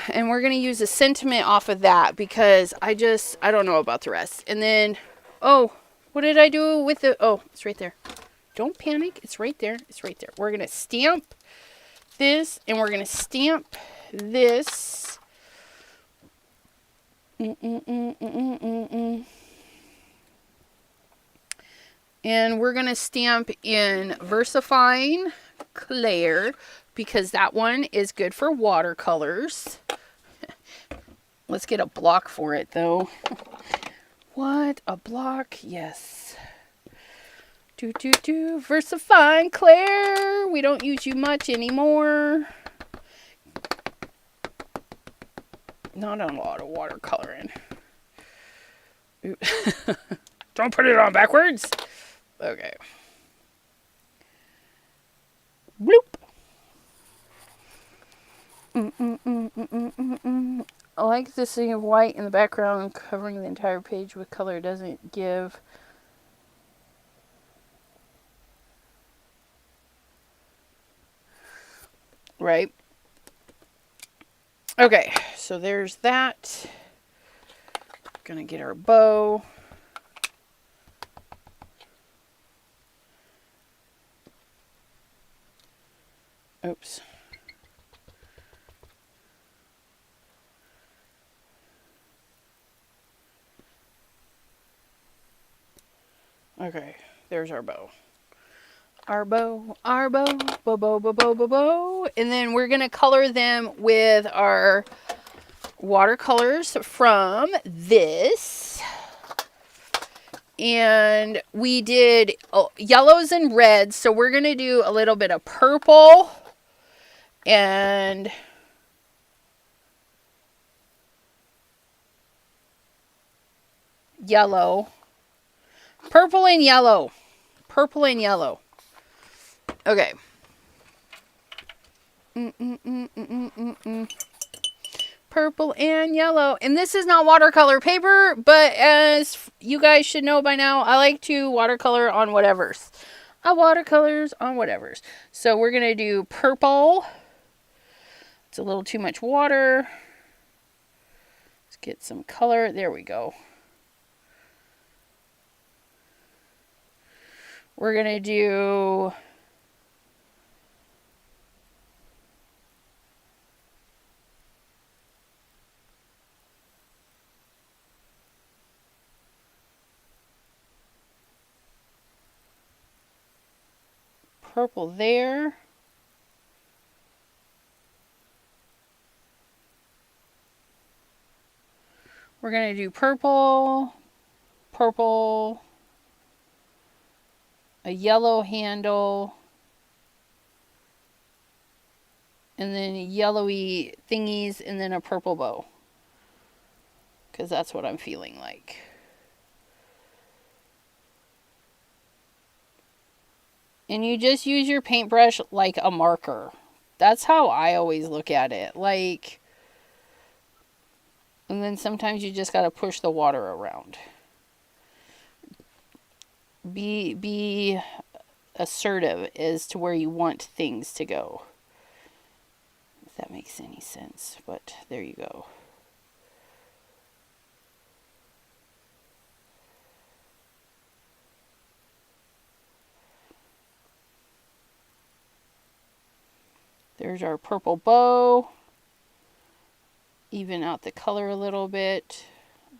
And we're going to use a sentiment off of that because I don't know about the rest. And then, oh, what did I do with the, oh, it's right there. Don't panic. It's right there. It's right there. We're going to stamp this and we're going to stamp this. And we're going to stamp in VersaFine Claire because that one is good for watercolors. Let's get a block for it though. What a block, yes. Versifying, Claire. We don't use you much anymore. Not a lot of watercoloring. Don't put it on backwards. Okay. Bloop. I like this thing of white in the background covering the entire page with color. Doesn't give... Right. Okay, so there's that. Gonna get our bow. Oops. Okay, there's our bow. Our bow, bow. And then we're going to color them with our watercolors from this. And we did yellows and reds, so we're going to do a little bit of purple and yellow. Purple and yellow. Purple and yellow. Okay. Purple and yellow. And this is not watercolor paper, but as you guys should know by now, I like to watercolor on whatevers. I watercolors on whatevers. So we're going to do purple. It's a little too much water. Let's get some color. There we go. We're going to do purple there. We're going to do purple, purple, a yellow handle, and then yellowy thingies, and then a purple bow. Because that's what I'm feeling like. And you just use your paintbrush like a marker. That's how I always look at it. Like, and then sometimes you just got to push the water around. Be assertive as to where you want things to go. If that makes any sense. But there you go. There's our purple bow. Even out the color a little bit.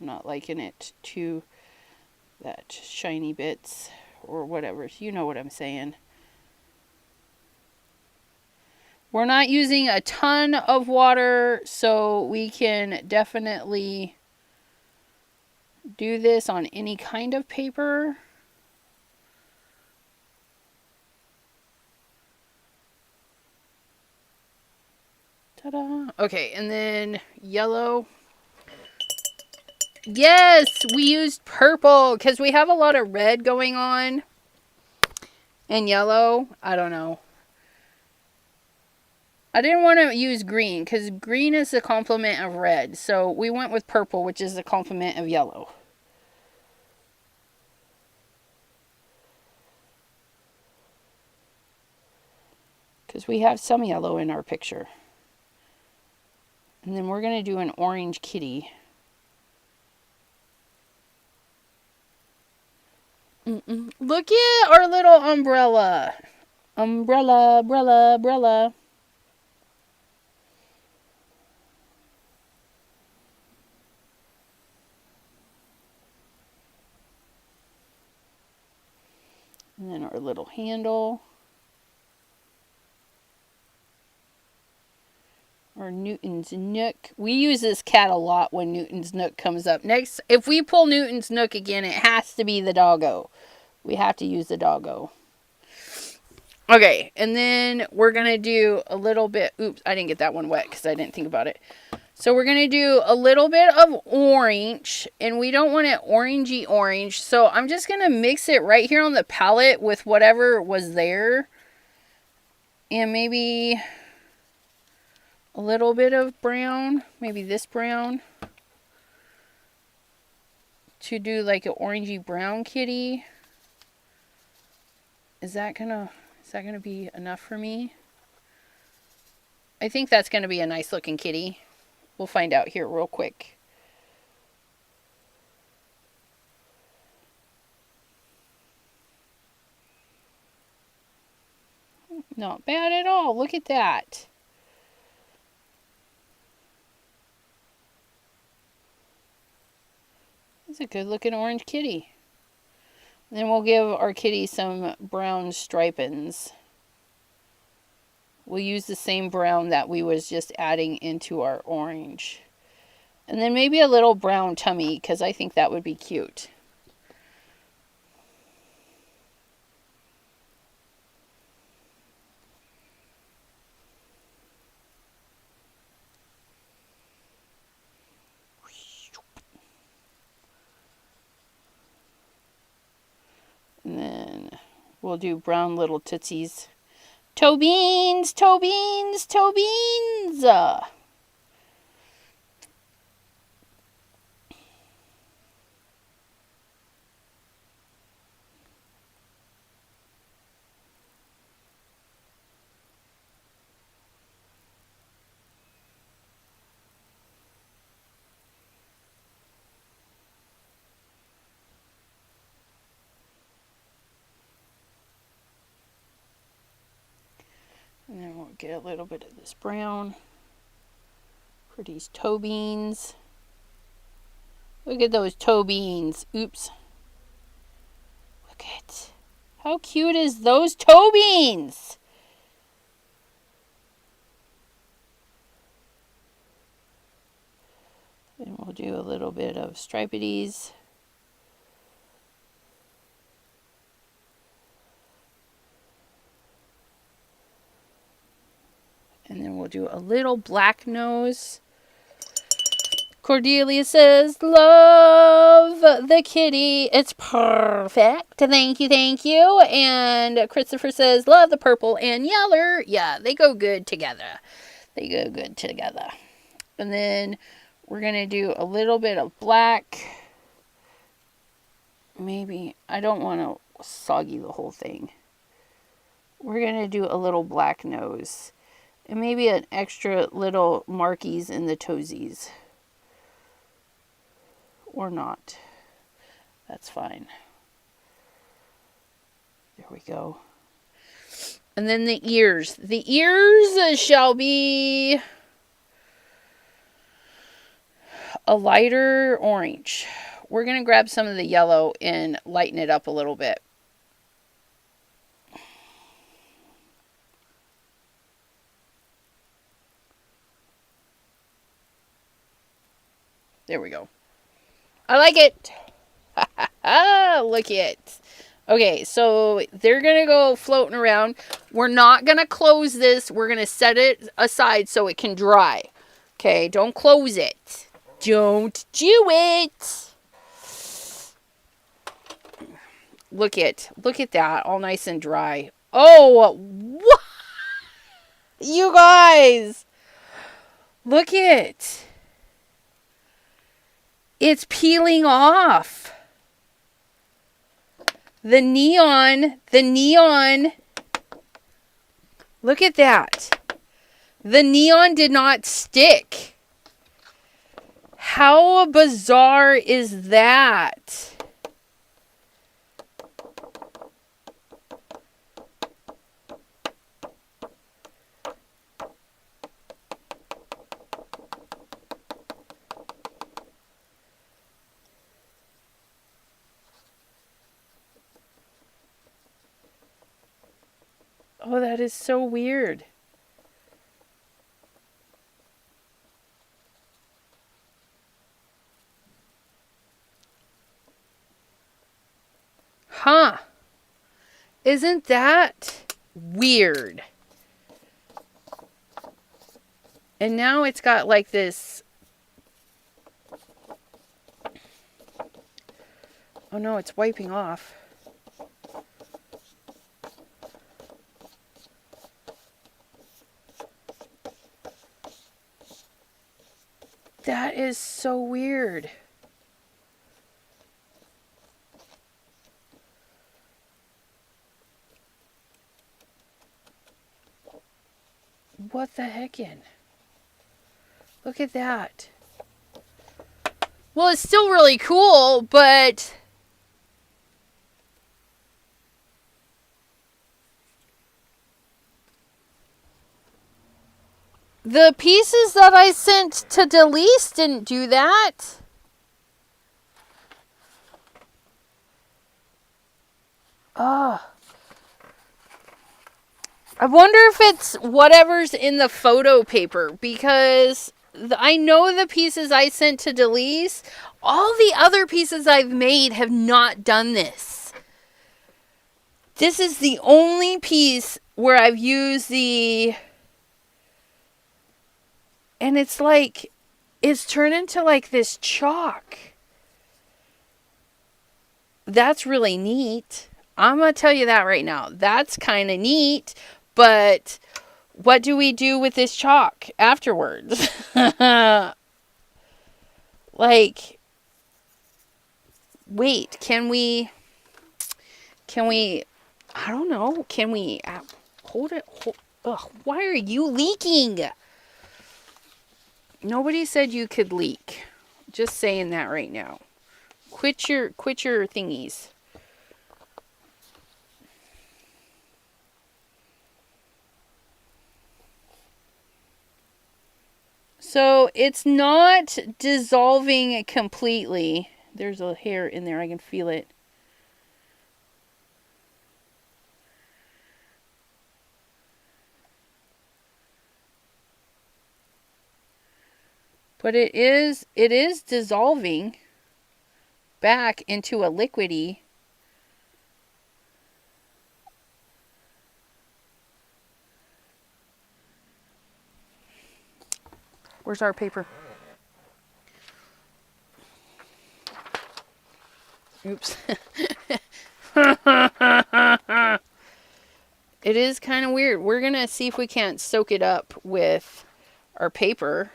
I'm not liking it to that shiny bits or whatever. You know what I'm saying. We're not using a ton of water, so we can definitely do this on any kind of paper. Ta-da! Okay, and then yellow. Yes, we used purple because we have a lot of red going on. And yellow, I don't know. I didn't want to use green because green is the complement of red. So we went with purple, which is the complement of yellow. Because we have some yellow in our picture. And then we're going to do an orange kitty. Look at our little umbrella. Umbrella, umbrella, umbrella. And then our little handle. Or Newton's Nook. We use this cat a lot when Newton's Nook comes up. Next, if we pull Newton's Nook again, it has to be the doggo. We have to use the doggo. Okay, and then we're going to do a little bit... Oops, I didn't get that one wet because I didn't think about it. So we're going to do a little bit of orange, and we don't want it orangey orange. So I'm just going to mix it right here on the palette with whatever was there. And maybe a little bit of brown, maybe this brown, to do like an orangey brown kitty. Is that gonna be enough for me? I think that's gonna be a nice looking kitty. We'll find out here real quick. Not bad at all. Look at that. That's a good looking orange kitty. Then we'll give our kitty some brown stripins. We'll use the same brown that we was just adding into our orange. And then maybe a little brown tummy, because I think that would be cute. And then we'll do brown little tootsies. Toe beans, toe beans, toe beans. And then we'll get a little bit of this brown for these toe beans. Look at those toe beans. Oops. Look at how cute is those toe beans? And we'll do a little bit of stripities. And then we'll do a little black nose. Cordelia says, love the kitty. It's perfect. Thank you, thank you. And Christopher says, love the purple and yeller. Yeah, they go good together. They go good together. And then we're going to do a little bit of black. Maybe, I don't want to soggy the whole thing. We're going to do a little black nose. And maybe an extra little markies in the toesies. Or not. That's fine. There we go. And then the ears. The ears shall be a lighter orange. We're going to grab some of the yellow and lighten it up a little bit. There we go. I like it. Look at it. Okay, so they're going to go floating around. We're not going to close this. We're going to set it aside so it can dry. Okay, don't close it. Don't do it. Look at that, all nice and dry. Oh, what? You guys. Look it. It's peeling off. The neon. Look at that. The neon did not stick. How bizarre is that? Oh, that is so weird. Isn't that weird? And now it's got like this. Oh no, it's wiping off. That is so weird. What the heckin'? Look at that. Well, it's still really cool, but the pieces that I sent to Delise didn't do that. Oh. I wonder if it's whatever's in the photo paper, because I know the pieces I sent to Delise, all the other pieces I've made have not done this. This is the only piece where I've used the... And it's like, it's turned into like this chalk. That's really neat. I'm going to tell you that right now. That's kind of neat, but what do we do with this chalk afterwards? Like, wait, can we, I don't know, can we, hold it, why are you leaking? Nobody said you could leak. Just saying that right now. Quit your thingies. So it's not dissolving completely. There's a hair in there. I can feel it. But it is dissolving back into a liquidy. Where's our paper? Oops. It is kind of weird. We're going to see if we can't soak it up with our paper.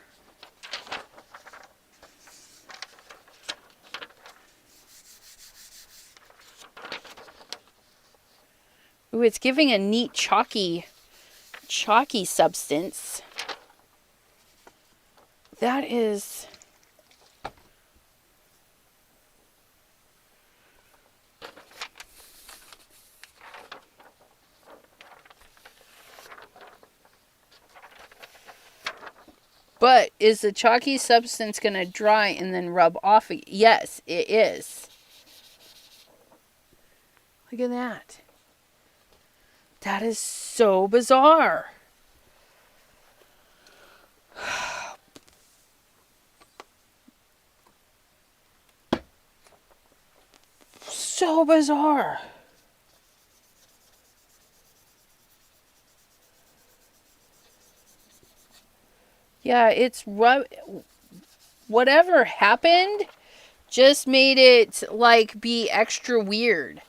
Ooh, it's giving a neat chalky substance. That is... But is the chalky substance going to dry and then rub off? Yes, it is. Look at that. That is so bizarre. So bizarre. Yeah, it's whatever happened just made it like be extra weird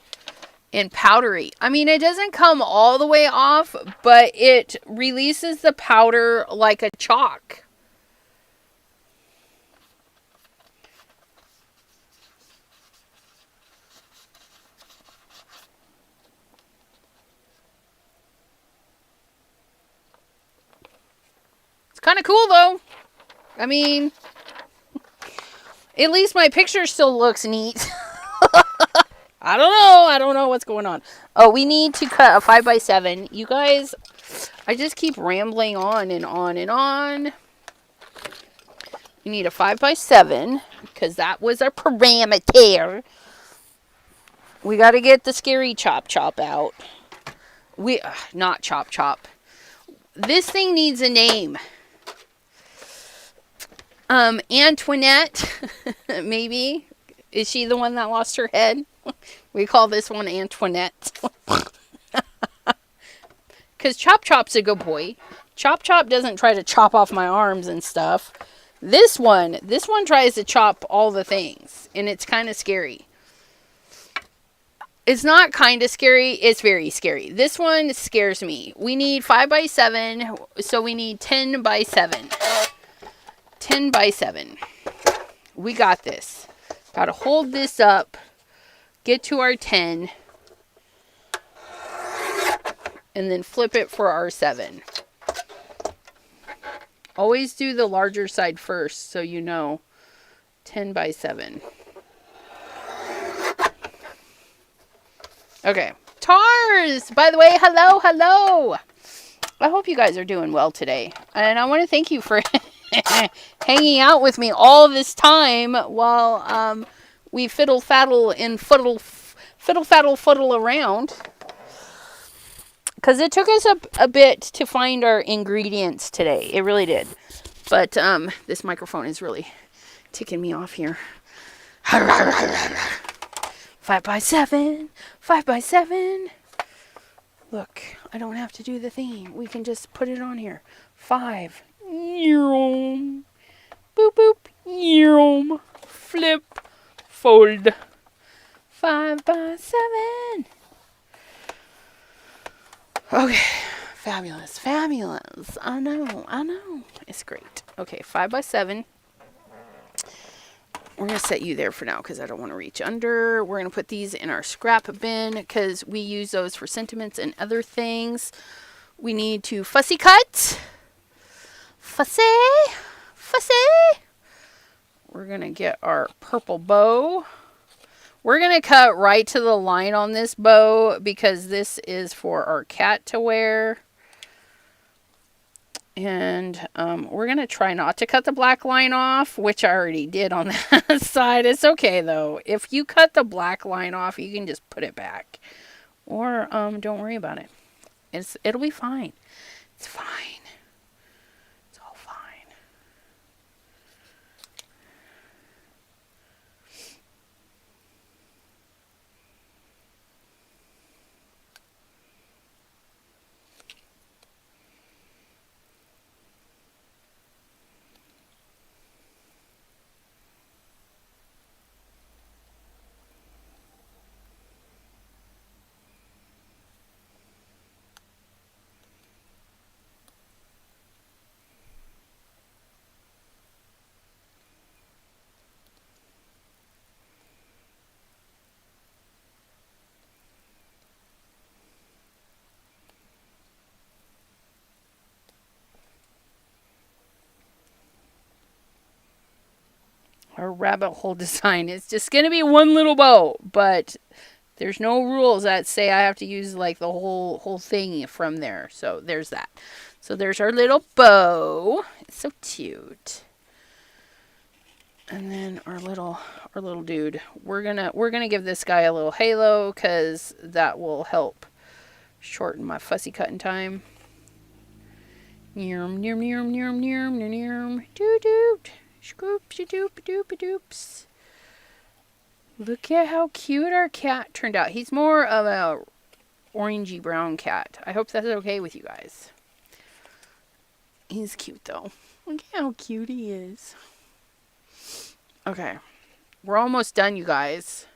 and powdery. I mean, it doesn't come all the way off, but it releases the powder like a chalk. It's kind of cool though. I mean, at least my picture still looks neat. I don't know what's going on. Oh, we need to cut a 5x7. You guys, I just keep rambling on and on and on. We need a 5x7 because that was our parameter. We got to get the scary chop out. Not chop. This thing needs a name. Antoinette, maybe. Is she the one that lost her head? We call this one Antoinette. Because Chop Chop's a good boy. Chop Chop doesn't try to chop off my arms and stuff. This one tries to chop all the things. And it's kind of scary. It's not kind of scary. It's very scary. This one scares me. We need 5 by 7. So we need 10 by 7. 10 by 7. We got this. Got to hold this up. Get to our 10. And then flip it for our 7. Always do the larger side first so you know. 10 by 7. Okay. Tars! By the way, hello, hello! I hope you guys are doing well today. And I want to thank you for hanging out with me all this time while we fiddle-faddle and fiddle-faddle around. Because it took us a bit to find our ingredients today. It really did. But this microphone is really ticking me off here. 5 by 7. 5 by 7. Look, I don't have to do the thing. We can just put it on here. 5. Boop, boop. Flip. Fold. 5 by 7. Okay. Fabulous. Fabulous. I know. It's great. Okay, 5 by 7. We're going to set you there for now because I don't want to reach under. We're going to put these in our scrap bin because we use those for sentiments and other things. We need to fussy cut. Fussy. We're going to get our purple bow. We're going to cut right to the line on this bow because this is for our cat to wear. And we're going to try not to cut the black line off, which I already did on that side. It's okay, though. If you cut the black line off, you can just put it back. Or don't worry about it. It'll be fine. It's fine. It's all fine. Our rabbit hole design is just going to be one little bow, but there's no rules that say I have to use like the whole thing from there. So there's that. So there's our little bow. It's so cute. And then our little dude. We're gonna give this guy a little halo because that will help shorten my fussy cutting time. Doo doot. Scoop-a-doop-a-doop-a-doops. Look at how cute our cat turned out. He's more of a orangey brown cat. I hope that's okay with you guys. He's cute though. Look how cute he is. Okay. We're almost done, you guys.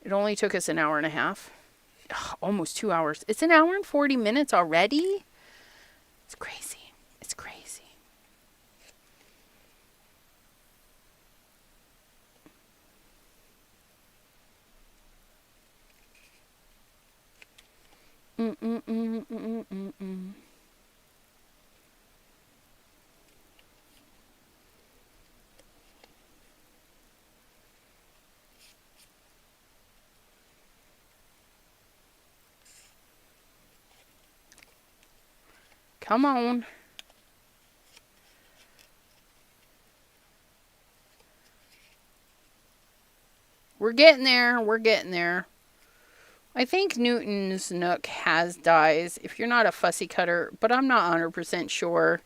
It only took us an hour and a half. Ugh, almost 2 hours. It's an hour and 40 minutes already. It's crazy. It's crazy. Come on. We're getting there. We're getting there. I think Newton's Nook has dies if you're not a fussy cutter, but I'm not 100% sure.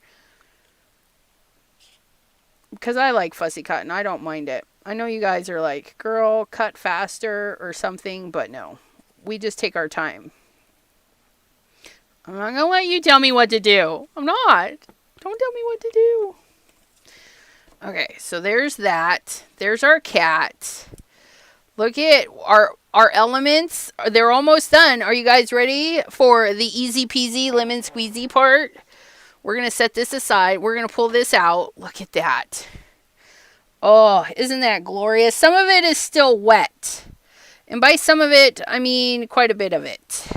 Because I like fussy cutting. I don't mind it. I know you guys are like, girl, cut faster or something, but no. We just take our time. I'm not gonna let you tell me what to do. I'm not. Don't tell me what to do. Okay, so there's that. There's our cat. Look at our elements. They're almost done. Are you guys ready for the easy peasy lemon squeezy part? We're going to set this aside. We're going to pull this out. Look at that. Oh, isn't that glorious? Some of it is still wet. And by some of it, I mean quite a bit of it.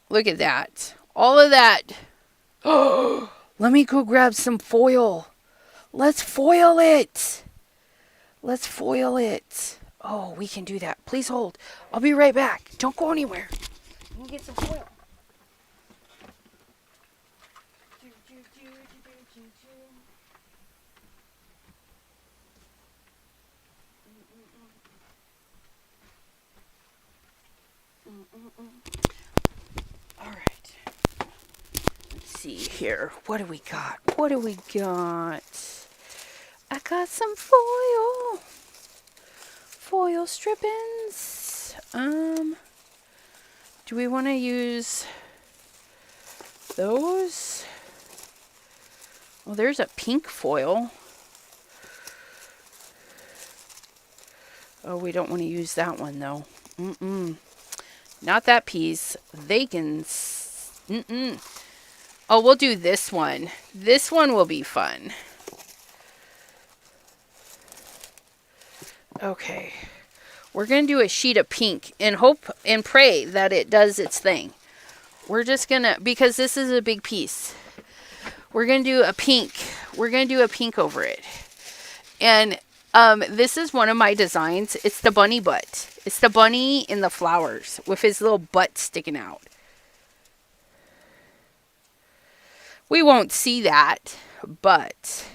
Look at that. All of that. Oh, let me go grab some foil. Let's foil it. Let's foil it. Oh, we can do that. Please hold. I'll be right back. Don't go anywhere. Let me get some foil. All right. Let's see here. What do we got? What do we got? I got some foil. Foil strippings. Do we want to use those? Well, there's a pink foil. Oh, we don't want to use that one though. Not that piece. They can. Oh, we'll do this one. This one will be fun. Okay. We're going to do a sheet of pink and hope and pray that it does its thing. We're just going to, because this is a big piece, we're going to do a pink. We're going to do a pink over it. And this is one of my designs. It's the bunny butt. It's the bunny in the flowers with his little butt sticking out. We won't see that, but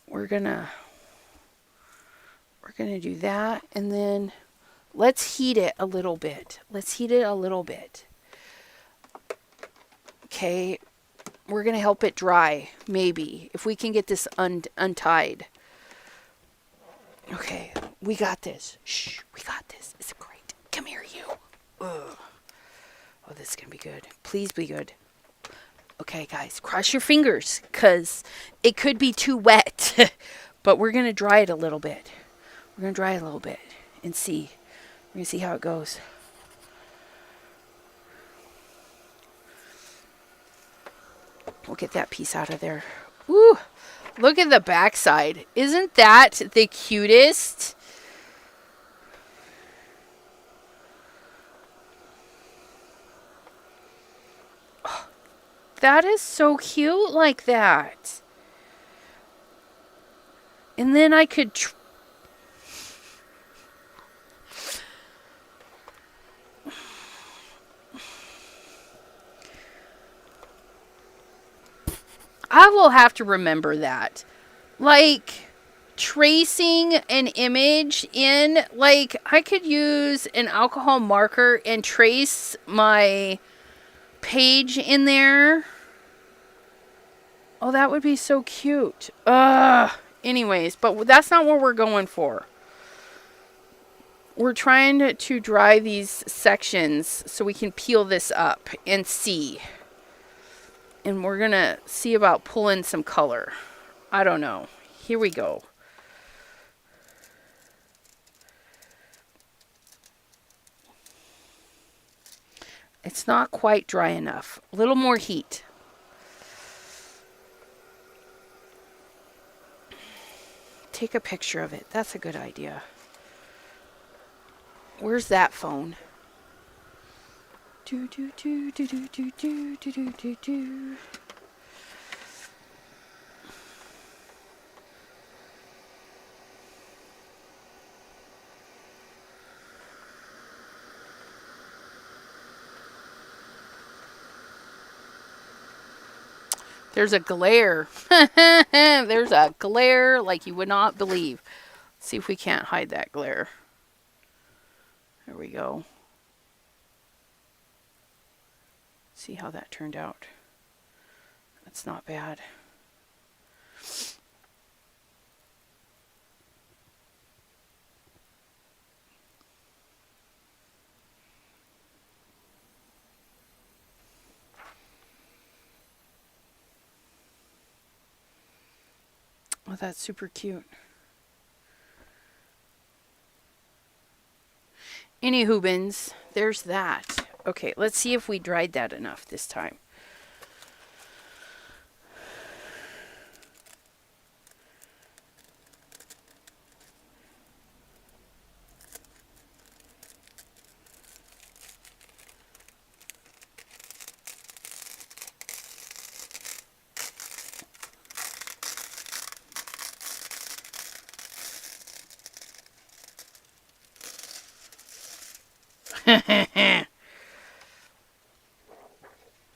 we're gonna do that, and then let's heat it a little bit. Let's heat it a little bit. Okay, we're gonna help it dry, maybe, if we can get this untied. Okay, we got this. Shh, we got this. It's great. Come here, you. Ugh. Oh, this is gonna be good. Please be good. Okay, guys, cross your fingers, because it could be too wet. But we're going to dry it a little bit. We're going to dry it a little bit and see. We're going to see how it goes. We'll get that piece out of there. Woo! Look at the backside. Isn't that the cutest? That is so cute like that. And then I could... I will have to remember that. Like, tracing an image in... Like, I could use an alcohol marker and trace my page in there. Oh, that would be so cute. Anyways, but that's not what we're going for. We're trying to dry these sections so we can peel this up and see. And we're going to see about pulling some color. I don't know. Here we go. It's not quite dry enough. A little more heat. Take a picture of it. That's a good idea. Where's that phone? Do do do do do do do do do do do. There's a glare. There's a glare like you would not believe. Let's see if we can't hide that glare. There we go. See how that turned out. That's not bad. Oh, that's super cute. Any hoobins, there's that. Okay, let's see if we dried that enough this time.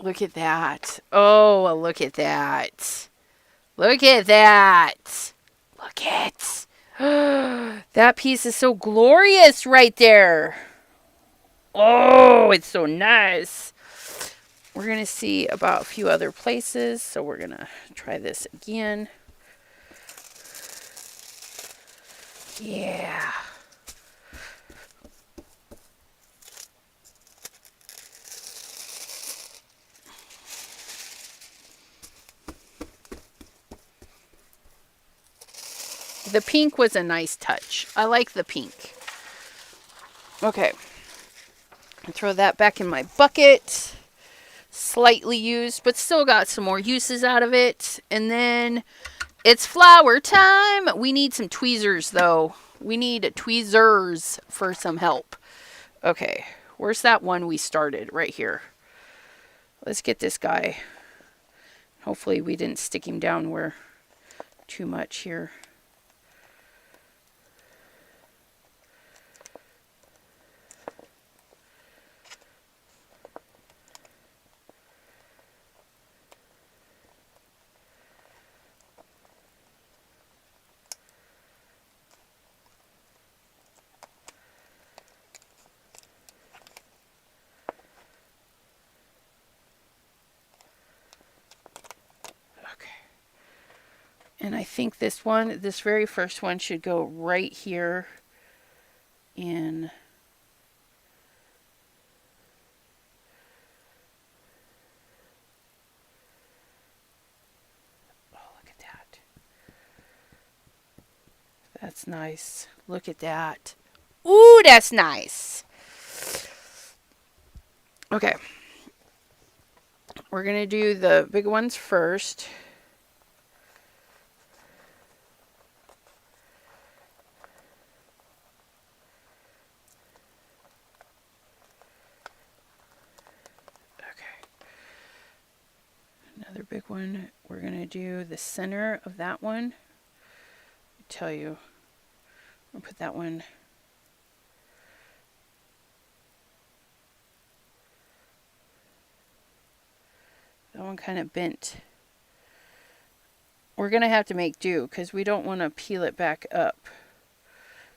Look at that. Oh, look at that. Look at that. Look at that piece is so glorious right there. Oh, it's so nice. We're going to see about a few other places, so we're going to try this again. Yeah. The pink was a nice touch. I like the pink. Okay. Throw that back in my bucket. Slightly used, but still got some more uses out of it. And then it's flower time. We need some tweezers, though. We need tweezers for some help. Okay. Where's that one we started? Right here. Let's get this guy. Hopefully we didn't stick him down where too much here. And I think this one, this very first one should go right here in. Oh, look at that. That's nice. Look at that. Ooh, that's nice. Okay. We're going to do the big ones first. Another big one. We're going to do the center of that one. I tell you, I'll put that one. That one kind of bent. We're going to have to make do because we don't want to peel it back up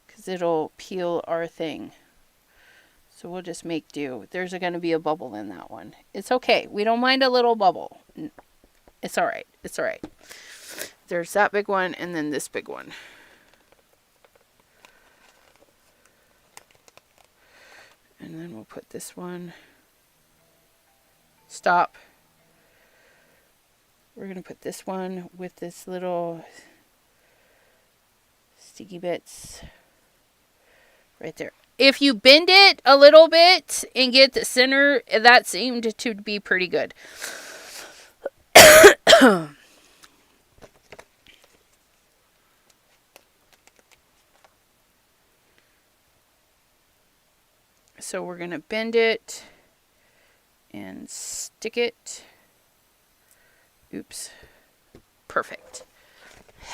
because it'll peel our thing. So we'll just make do. There's going to be a bubble in that one. It's okay. We don't mind a little bubble. It's all right. It's all right. There's that big one and then this big one. And then we'll put this one. Stop. We're going to put this one with this little sticky bits right there. If you bend it a little bit and get the center, that seemed to be pretty good. So we're going to bend it and stick it. Oops. Perfect.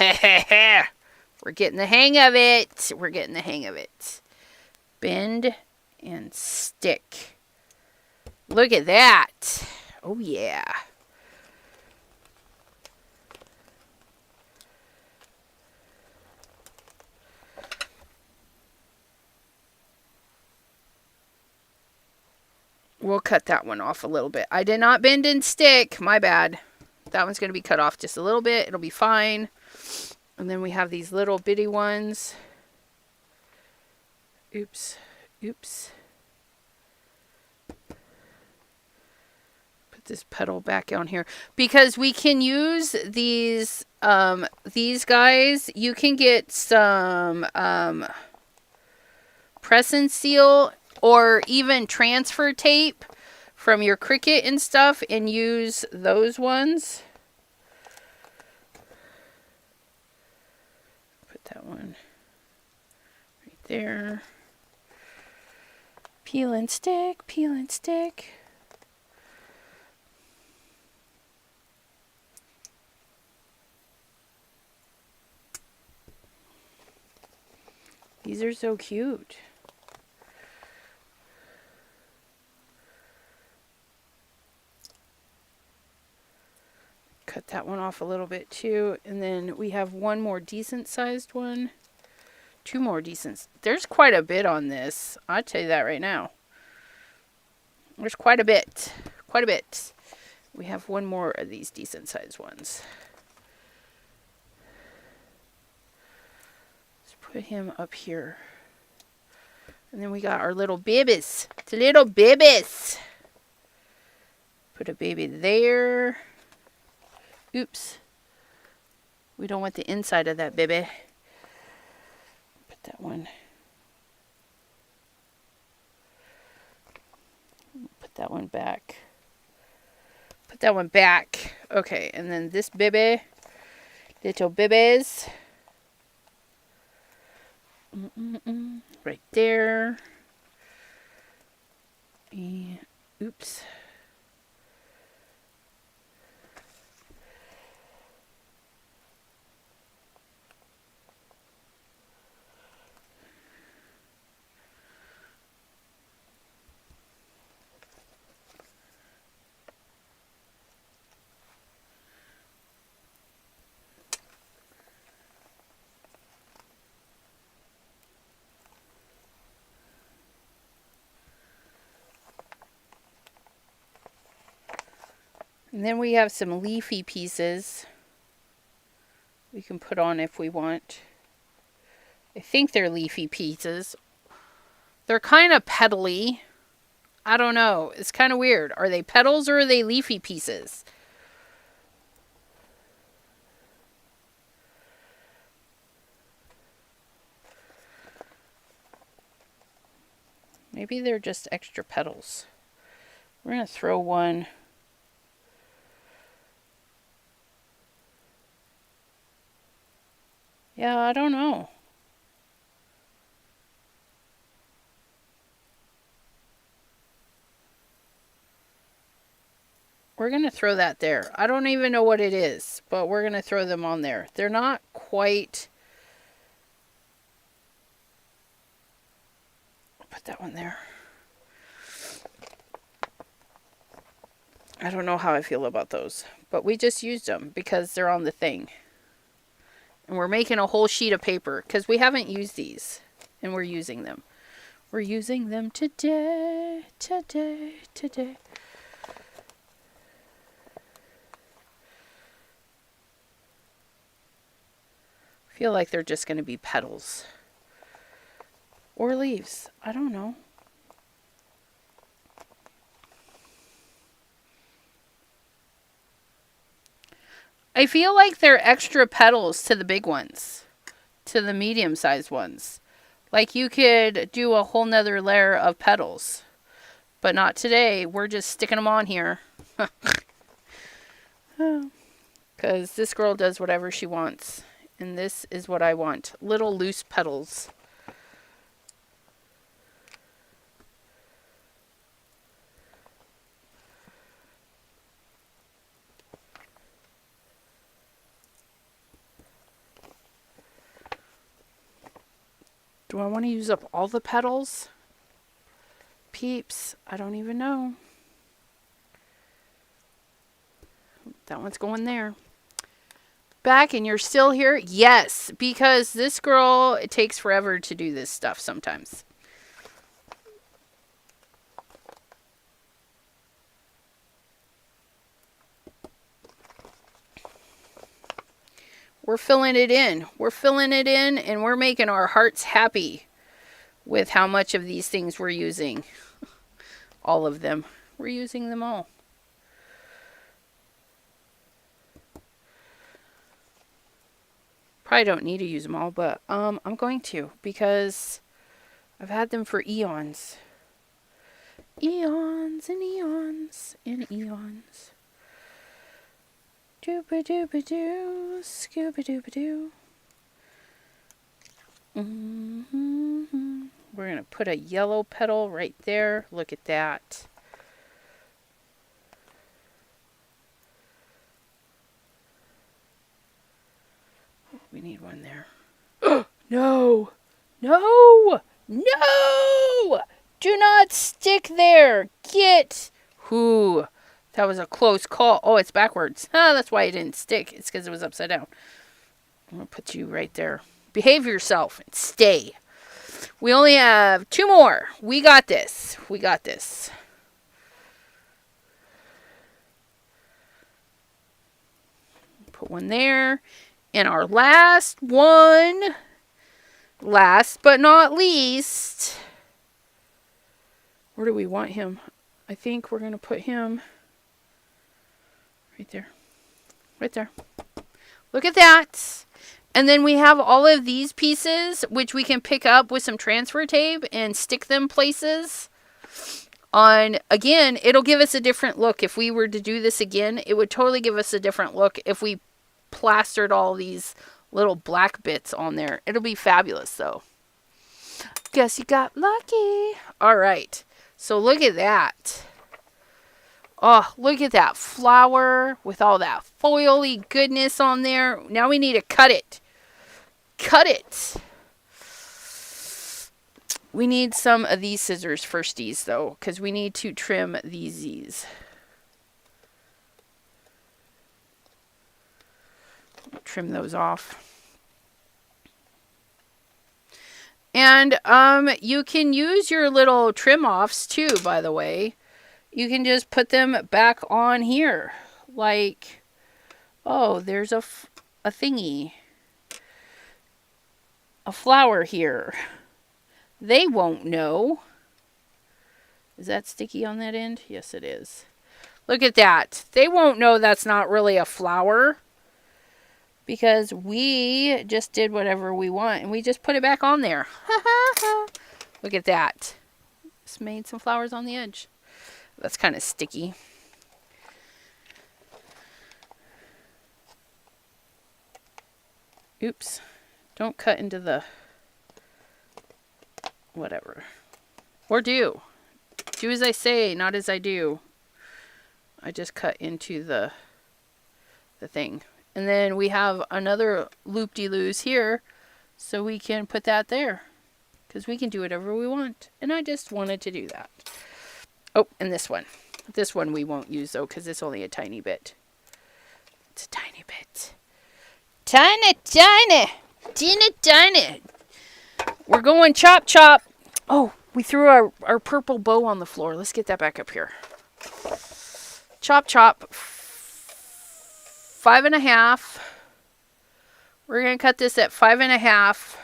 We're getting the hang of it. We're getting the hang of it. Bend and stick. Look at that. Oh, yeah. We'll cut that one off a little bit. I did not bend and stick. My bad. That one's going to be cut off just a little bit. It'll be fine. And then we have these little bitty ones. Oops. Oops. Put this petal back on here. Because we can use these These guys, you can get some press and seal or even transfer tape from your Cricut and stuff and use those ones. Put that one right there. Peel and stick, peel and stick. These are so cute. Cut that one off a little bit too. And then we have one more decent sized one. Two more decent. There's quite a bit on this. I'll tell you that right now. There's quite a bit. Quite a bit. We have one more of these decent sized ones. Let's put him up here. And then we got our little babies. The little babies. Put a baby there. Oops. We don't want the inside of that baby. Put that one. Put that one back. Put that one back. Okay, and then this baby. Little babies. Right there. And, oops. And then we have some leafy pieces we can put on if we want. I think they're leafy pieces. They're kind of petally. I don't know. It's kind of weird. Are they petals or are they leafy pieces? Maybe they're just extra petals. We're going to throw one. Yeah, I don't know. We're going to throw that there. I don't even know what it is, but we're going to throw them on there. They're not quite... Put that one there. I don't know how I feel about those, but we just used them because they're on the thing. And we're making a whole sheet of paper because we haven't used these. And we're using them. We're using them today. I feel like they're just going to be petals. Or leaves. I don't know. I feel like they're extra petals to the big ones, to the medium-sized ones. Like you could do a whole nother layer of petals, but not today. We're just sticking them on here. Because this girl does whatever she wants, and this is what I want. Little loose petals. Do I want to use up all the petals? Peeps, I don't even know. That one's going there. Back and you're still here? Yes, because this girl, it takes forever to do this stuff sometimes. We're filling it in. We're filling it in and we're making our hearts happy with how much of these things we're using. All of them. We're using them all. Probably don't need to use them all, but I'm going to, because I've had them for eons. Eons and eons and eons. Dooba-dooba-doo, scooba-dooba-doo. We're going to put a yellow petal right there. Look at that. We need one there. No! No! No! Do not stick there! Get! Who? That was a close call. Oh, it's backwards. That's why it didn't stick. It's because it was upside down. I'm going to put you right there. Behave yourself and stay. We only have 2 more. We got this. We got this. Put one there. And our last one, last but not least, where do we want him? I think we're going to put him right there. Right there. Look at that. And then we have all of these pieces, which we can pick up with some transfer tape and stick them places. Again, it'll give us a different look. If we were to do this again, it would totally give us a different look if we plastered all these little black bits on there. It'll be fabulous, though. Guess you got lucky. All right. So look at that. Oh, look at that flower with all that foily goodness on there. Now we need to cut it. Cut it. We need some of these scissors firsties, though, because we need to trim these. Trim those off. And you can use your little trim offs too, by the way. You can just put them back on here. Like, oh, there's a thingy. A flower here. They won't know. Is that sticky on that end? Yes, it is. Look at that. They won't know that's not really a flower. Because we just did whatever we want. And we just put it back on there. Look at that. Just made some flowers on the edge. That's kind of sticky. Oops. Don't cut into the... whatever. Or do. Do as I say, not as I do. I just cut into the thing. And then we have another loop-de-loos here, so we can put that there. Because we can do whatever we want. And I just wanted to do that. Oh, and this one. This one we won't use, though, because it's only a tiny bit. It's a tiny bit. Tiny, tiny. Teeny, tiny. We're going chop, chop. Oh, we threw our purple bow on the floor. Let's get that back up here. Chop, chop. 5.5. We're going to cut this at 5.5.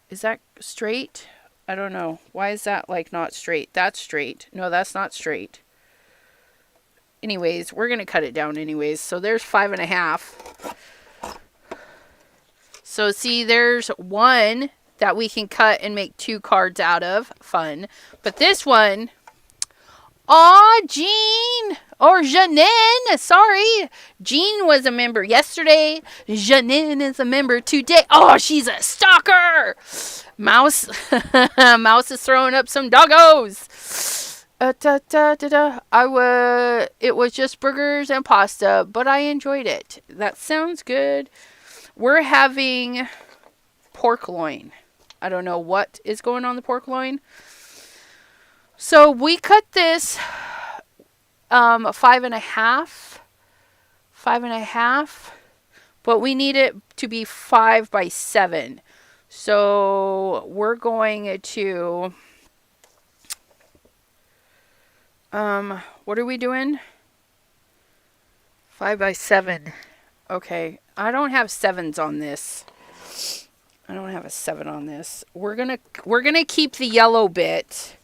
Is that straight? I don't know. Why is that like not straight? That's straight. No, that's not straight. Anyways, we're going to cut it down anyways. So there's 5.5. So see, there's one that we can cut and make 2 cards out of. Fun. But this one... Aw, Jean! Or Janine! Sorry. Jean was a member yesterday. Janine is a member today. Oh, she's a stalker! Mouse. Mouse is throwing up some doggos. It was just burgers and pasta, but I enjoyed it. That sounds good. We're having pork loin. I don't know what is going on the pork loin. So we cut this 5.5. 5.5. But we need it to be 5 by 7. So we're going to... what are we doing? 5 by 7. Okay. I don't have 7s on this. I don't have a 7 on this. We're gonna keep the yellow bit.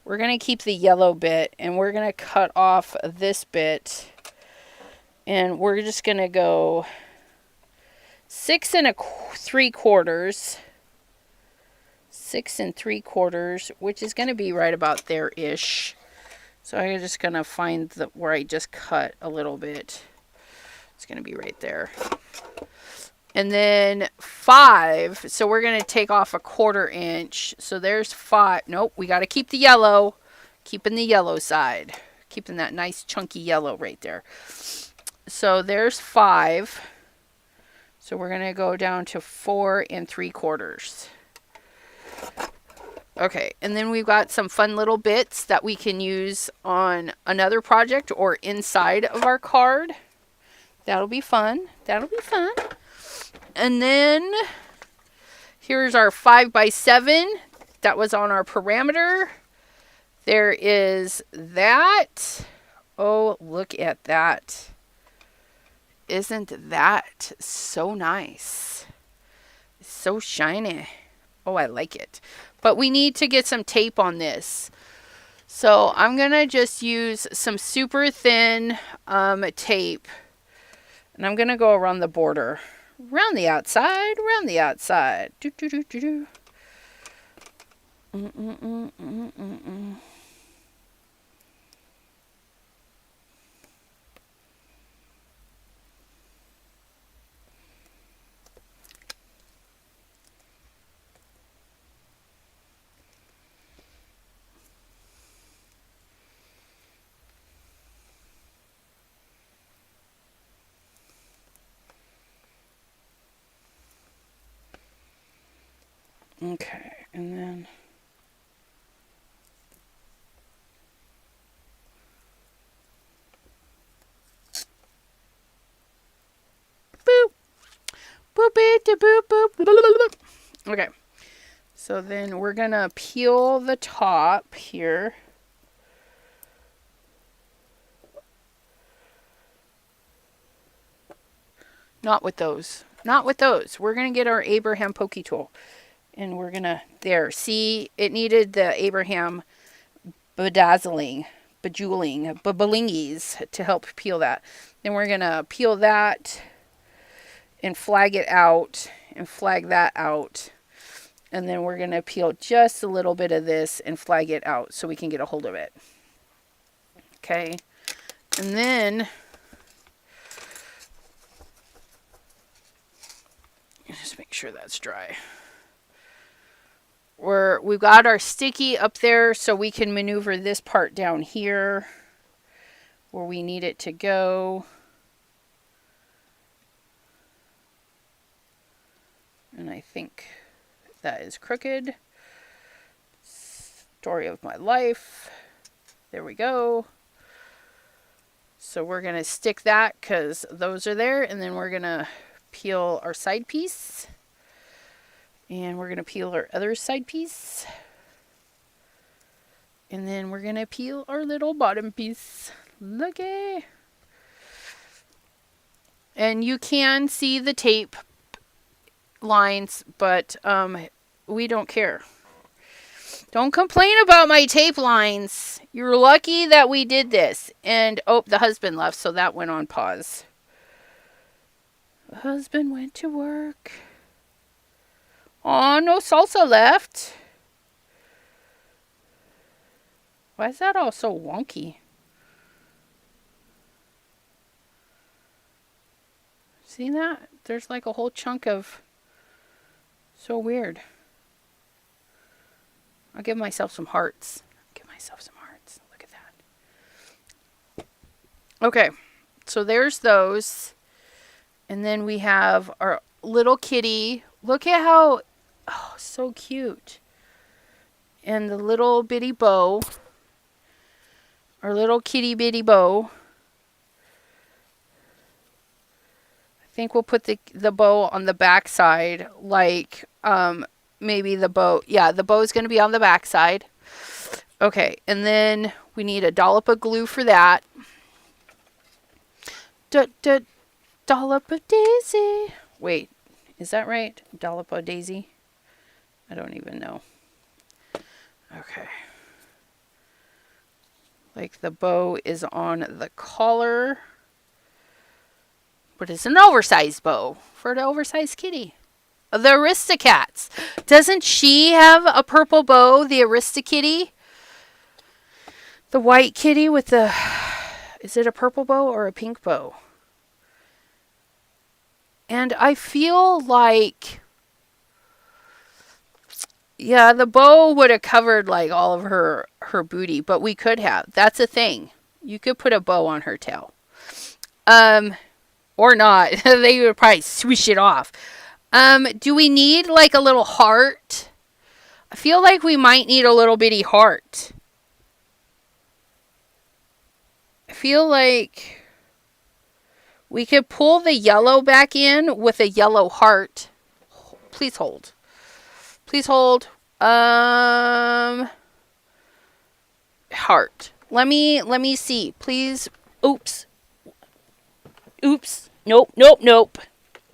We're going to keep the yellow bit, and we're going to cut off this bit, and we're just going to go 6 3/4. 6 3/4, which is going to be right about there-ish. So I'm just going to find where I just cut a little bit. It's going to be right there. And then 5. So we're going to take off a 1/4 inch. So there's 5. Nope, we got to keep the yellow. Keeping the yellow side. Keeping that nice chunky yellow right there. So there's 5. So we're going to go down to 4 3/4. Okay, and then we've got some fun little bits that we can use on another project or inside of our card. That'll be fun. That'll be fun. And then here's our 5x7. That was on our parameter. There is that. Oh, look at that. Isn't that so nice? It's so shiny. Oh, I like it. But we need to get some tape on this. So I'm going to just use some super thin tape. And I'm going to go around the border. Around the outside. Around the outside. Do, do, do, do, do. Okay, and then boop, boop it, boop, boop, boop. Okay, so then we're gonna peel the top here. Not with those. Not with those. We're gonna get our Abraham pokey tool. And we're gonna, there, see, it needed the Abraham bedazzling, bejeweling, babalingies to help peel that. Then we're gonna peel that and flag it out and flag that out. And then we're gonna peel just a little bit of this and flag it out so we can get a hold of it. Okay, and then just make sure that's dry. We've got our sticky up there so we can maneuver this part down here where we need it to go. And I think that is crooked. Story of my life. There we go. So we're going to stick that because those are there. And then we're going to peel our side piece. And we're going to peel our other side piece. And then we're going to peel our little bottom piece. Looky. And you can see the tape lines, but we don't care. Don't complain about my tape lines. You're lucky that we did this. And, oh, the husband left, so that went on pause. The husband went to work. Oh, no salsa left. Why is that all so wonky? See that? There's like a whole chunk of... So weird. I'll give myself some hearts. Give myself some hearts. Look at that. Okay. So there's those. And then we have our little kitty. Look at how... Oh, so cute. And the little bitty bow. Our little kitty bitty bow. I think we'll put the bow on the back side. Like, maybe the bow. Yeah, the bow is going to be on the back side. Okay, and then we need a dollop of glue for that. Dollop of daisy. Wait, is that right? Dollop of daisy? I don't even know. Okay. Like the bow is on the collar. But it's an oversized bow for the oversized kitty. The Aristocats. Doesn't she have a purple bow, the Aristokitty? The white kitty with the... Is it a purple bow or a pink bow? And I feel like... Yeah, the bow would have covered like all of her booty, but we could have. That's a thing. You could put a bow on her tail. Or not. They would probably swish it off. Do we need like a little heart? I feel like we might need a little bitty heart. I feel like we could pull the yellow back in with a yellow heart. Please hold. Please hold. Heart. Let me see. Please. Oops. Oops. Nope, nope, nope.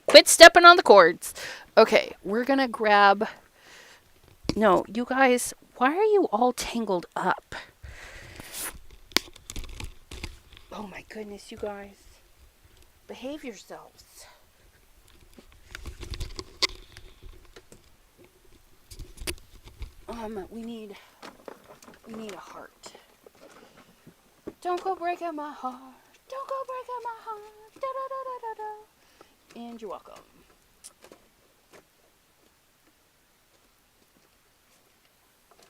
Quit stepping on the cords. Okay, we're gonna grab... No, you guys, why are you all tangled up? Oh my goodness, you guys. Behave yourselves. We need a heart. Don't go breaking my heart. Don't go breaking my heart. Da, da, da, da, da, da. And you're welcome.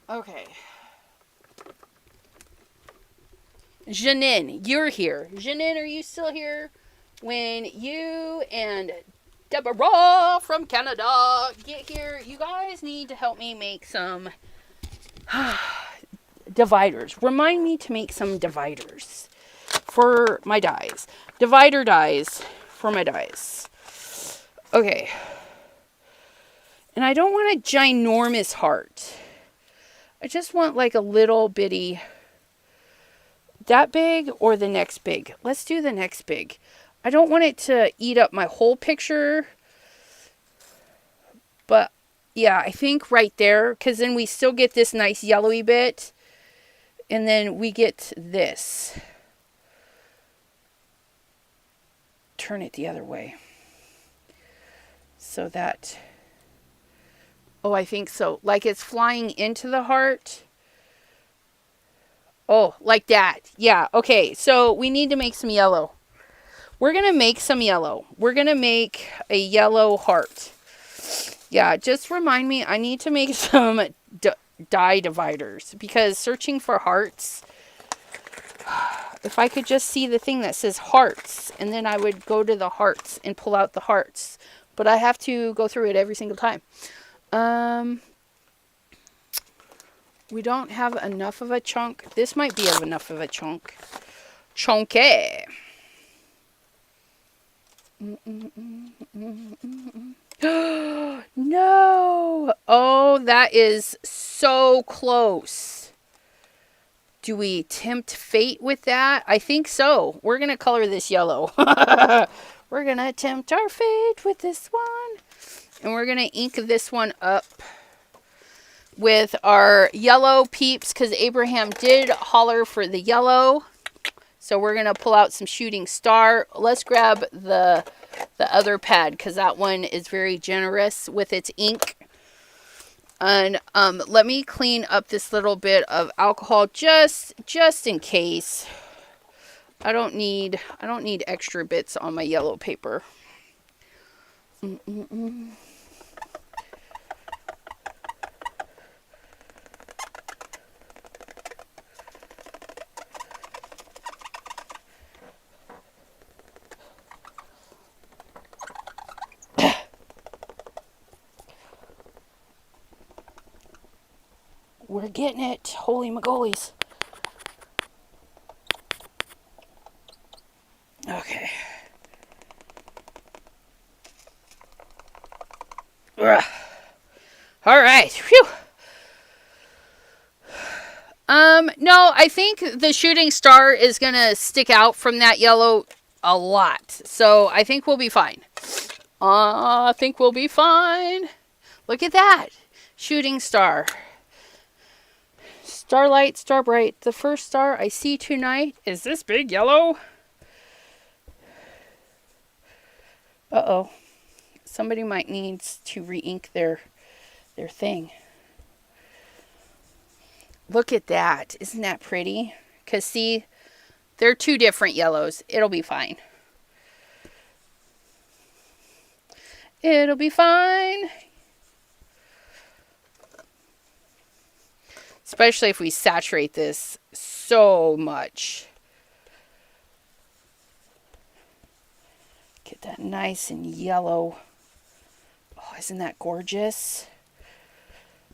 Okay. Janine, you're here. Janine, are you still here? When you and Deborah from Canada get here, you guys need to help me make some dividers. Remind me to make some dividers for my dies. Divider dies for my dies. Okay. And I don't want a ginormous heart. I just want like a little bitty... That big or the next big? Let's do the next big. I don't want it to eat up my whole picture. But yeah, I think right there. Because then we still get this nice yellowy bit. And then we get this. Turn it the other way. So that... Oh, I think so. Like it's flying into the heart. Oh, like that. Yeah, okay. So we need to make some yellow. We're going to make some yellow. We're going to make a yellow heart. Yeah, just remind me, I need to make some die dividers. Because searching for hearts, if I could just see the thing that says hearts, and then I would go to the hearts and pull out the hearts. But I have to go through it every single time. We don't have enough of a chunk. This might be of enough of a chunk. Chunky. No. Oh, that is so close. Do we tempt fate with that? I think so. We're going to color this yellow. We're going to tempt our fate with this one. And we're going to ink this one up with our yellow peeps, because Abraham did holler for the yellow. So we're going to pull out some shooting star. Let's grab the other pad, because that one is very generous with its ink. And let me clean up this little bit of alcohol just in case. I don't need extra bits on my yellow paper. We're getting it. Holy magolies. Okay. Ugh. All right. Phew. No, I think the shooting star is going to stick out from that yellow a lot. So I think we'll be fine. I think we'll be fine. Look at that. Shooting star. Starlight, Starbright. The first star I see tonight is this big yellow. Uh-oh. Somebody might need to re-ink their thing. Look at that. Isn't that pretty? Because, see, they're two different yellows. It'll be fine. It'll be fine. Especially if we saturate this so much. Get that nice and yellow. Oh, isn't that gorgeous?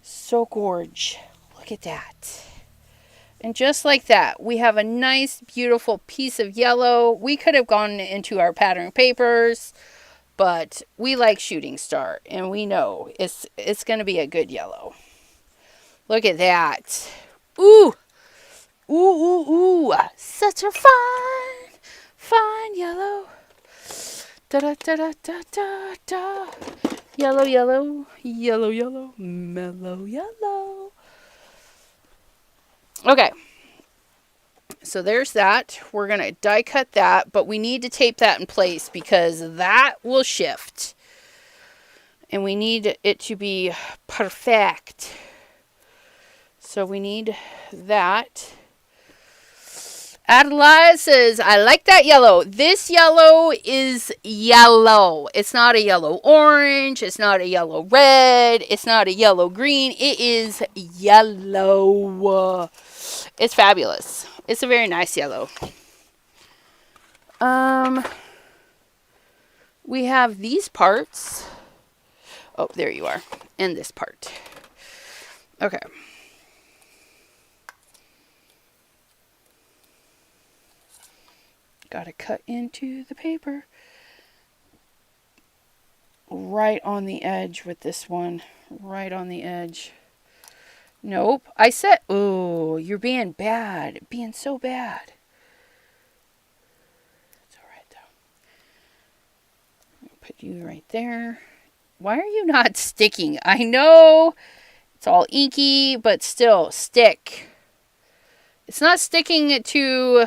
So gorge. Look at that. And just like that, we have a nice, beautiful piece of yellow. We could have gone into our pattern papers, but we like Shooting Star, and we know it's going to be a good yellow. Look at that. Ooh. Ooh, ooh, ooh. Such a fine yellow. Da-da-da-da-da-da-da. Yellow, yellow, yellow, yellow, mellow yellow. Okay. So there's that. We're going to die cut that, but we need to tape that in place because that will shift. And we need it to be perfect. So we need that. Adelaide says, I like that yellow. This yellow is yellow. It's not a yellow orange. It's not a yellow red. It's not a yellow green. It is yellow. It's fabulous. It's a very nice yellow. We have these parts. Oh, there you are. And this part. Okay. Got to cut into the paper. Right on the edge with this one. Right on the edge. Nope. I said, oh, you're being bad. Being so bad. It's alright though. Put you right there. Why are you not sticking? I know it's all inky, but still stick. It's not sticking to...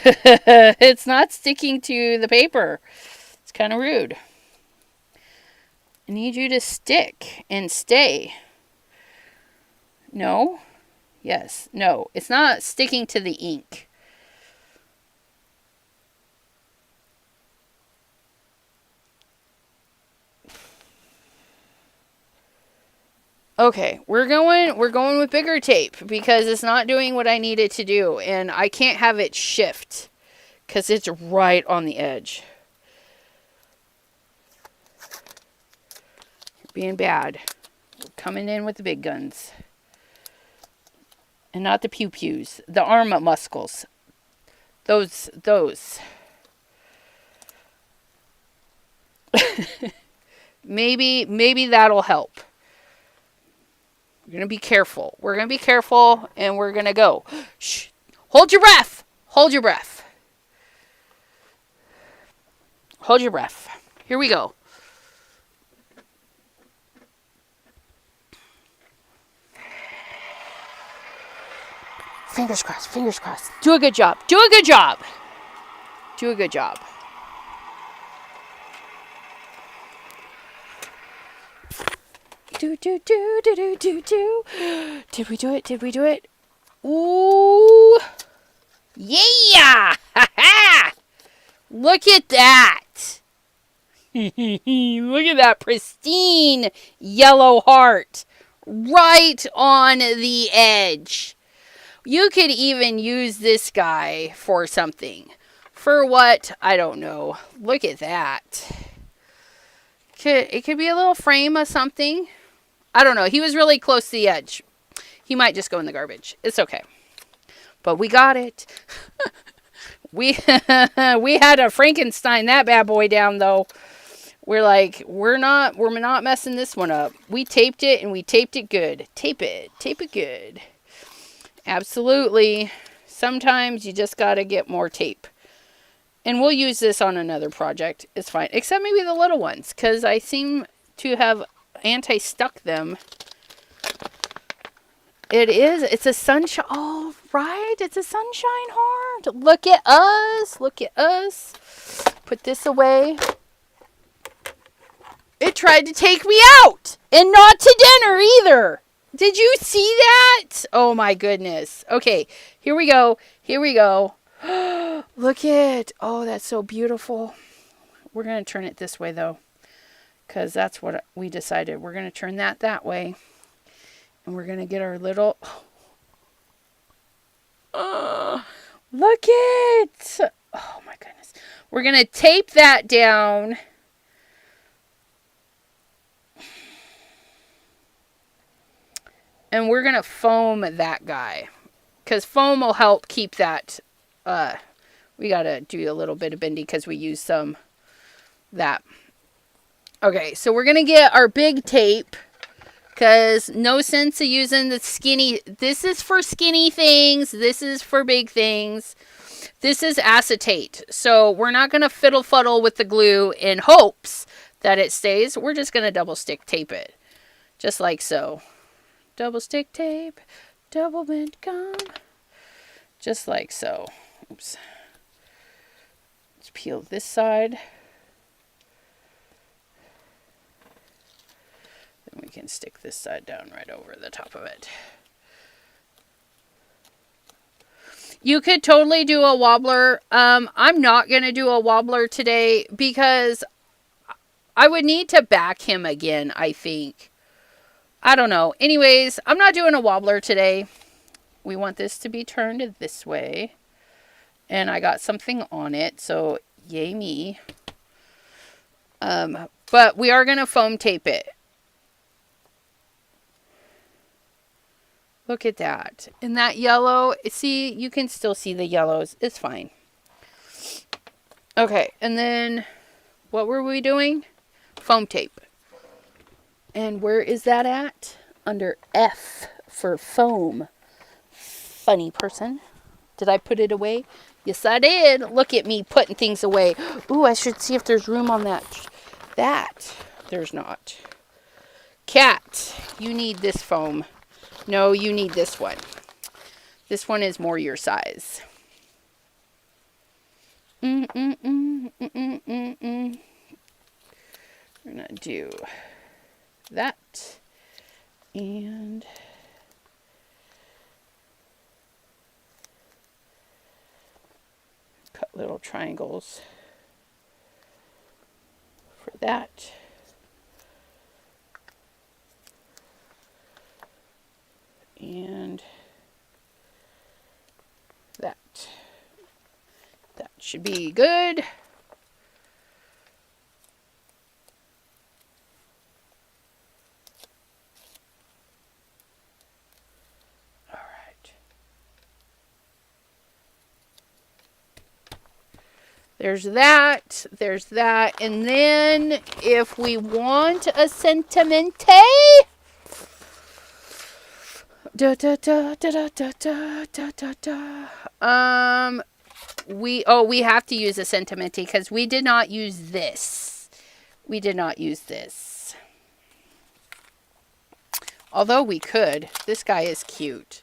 It's not sticking to the paper. It's kind of rude. I need you to stick and stay. No? Yes. No. It's not sticking to the ink. Okay, we're going with bigger tape because it's not doing what I need it to do, and I can't have it shift because it's right on the edge. You're being bad. We're coming in with the big guns. And not the pew-pews. The arm muscles. Those. Maybe that'll help. We're going to be careful. We're going to be careful, and we're going to go. Shh. Hold your breath. Hold your breath. Hold your breath. Here we go. Fingers crossed. Fingers crossed. Do a good job. Do a good job. Do a good job. Do. Did we do it? Did we do it? Ooh. Yeah! Ha-ha! Look at that. Look at that pristine yellow heart. Right on the edge. You could even use this guy for something. For what? I don't know. Look at that. It could be a little frame of something. I don't know. He was really close to the edge. He might just go in the garbage. It's okay. But we got it. we had to Frankenstein that bad boy down though. We're like, we're not messing this one up. We taped it and we taped it good. Tape it good. Absolutely. Sometimes you just got to get more tape. And we'll use this on another project. It's fine. Except maybe the little ones. Because I seem to have anti-stuck them. It's a sunshine. Oh, right. It's a sunshine heart. Look at us. Look at us. Put this away. It tried to take me out. And not to dinner either. Did you see that? Oh my goodness. Okay, here we go. Here we go. Look it. Oh, that's so beautiful. We're going to turn it this way though. Because that's what we decided. We're going to turn that way. And we're going to get our little... look it. Oh my goodness. We're going to tape that down. And we're going to foam that guy. Because foam will help keep that... we got to do a little bit of bendy because we use some... that. Okay, so we're going to get our big tape. Because no sense of using the skinny... This is for skinny things. This is for big things. This is acetate. So we're not going to fiddle-fuddle with the glue in hopes that it stays. We're just going to double stick tape it. Just like so. Double stick tape, double bent gum, just like so. Oops. Let's peel this side. Then we can stick this side down right over the top of it. You could totally do a wobbler. I'm not going to do a wobbler today because I would need to back him again, I think. I don't know. Anyways, I'm not doing a wobbler today. We want this to be turned this way. And I got something on it, so yay me. But we are going to foam tape it. Look at that. And that yellow, see, you can still see the yellows. It's fine. Okay, and then what were we doing? Foam tape. And where is that at? Under F for foam. Funny person. Did I put it away? Yes, I did. Look at me putting things away. Ooh, I should see if there's room on that. There's not. Cat, you need this foam. No, you need this one. This one is more your size. We're going to do... that and cut little triangles for that. And that should be good. There's that, and then if we want a sentimente, we have to use a sentimente because we did not use this. Although we could. This guy is cute.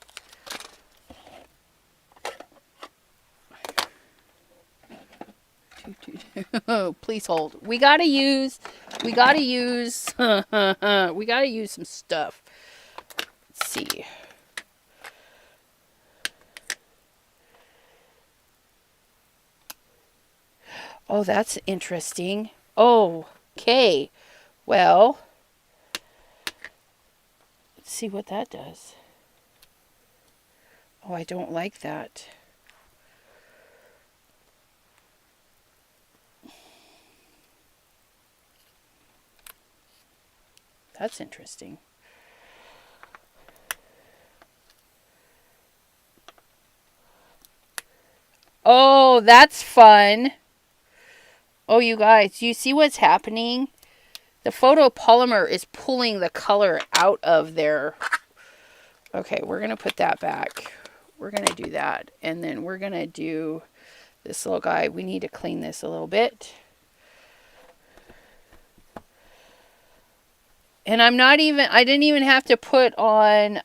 Oh, please hold. We gotta use some stuff. Let's see. Oh, that's interesting. Okay. Well, let's see what that does. Oh, I don't like that. That's interesting. Oh, that's fun. Oh, you guys, you see what's happening? The photopolymer is pulling the color out of there. Okay, we're going to put that back. We're going to do that. And then we're going to do this little guy. We need to clean this a little bit. And I didn't even have to put on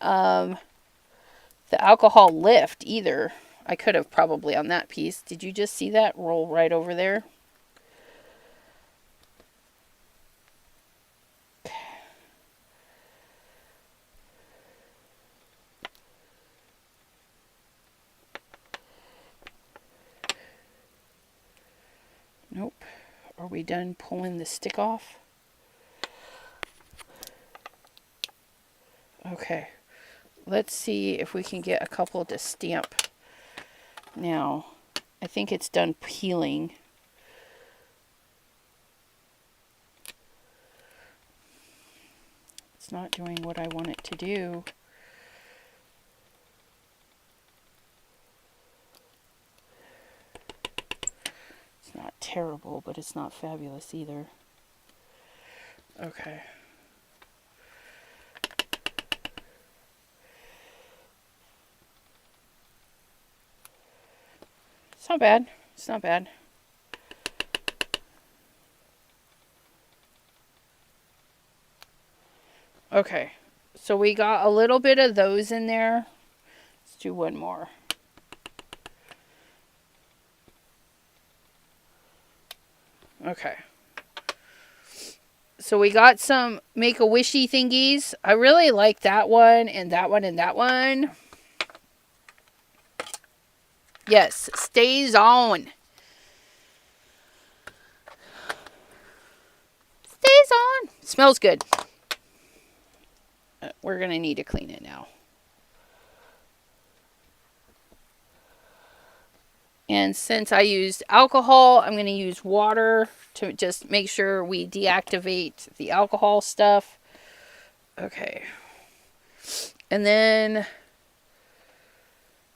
the alcohol lift either. I could have probably on that piece. Did you just see that roll right over there? Are we done pulling the stick off? Okay. Let's see if we can get a couple to stamp. Now, I think it's done peeling. It's not doing what I want it to do. It's not terrible, but it's not fabulous either. Okay. It's not bad. It's not bad. Okay. So we got a little bit of those in there. Let's do one more. Okay. So we got some Make-A-Wishy thingies. I really like that one and that one and that one. Yes, stays on. Stays on. Smells good. We're going to need to clean it now. And since I used alcohol, I'm going to use water to just make sure we deactivate the alcohol stuff. Okay. And then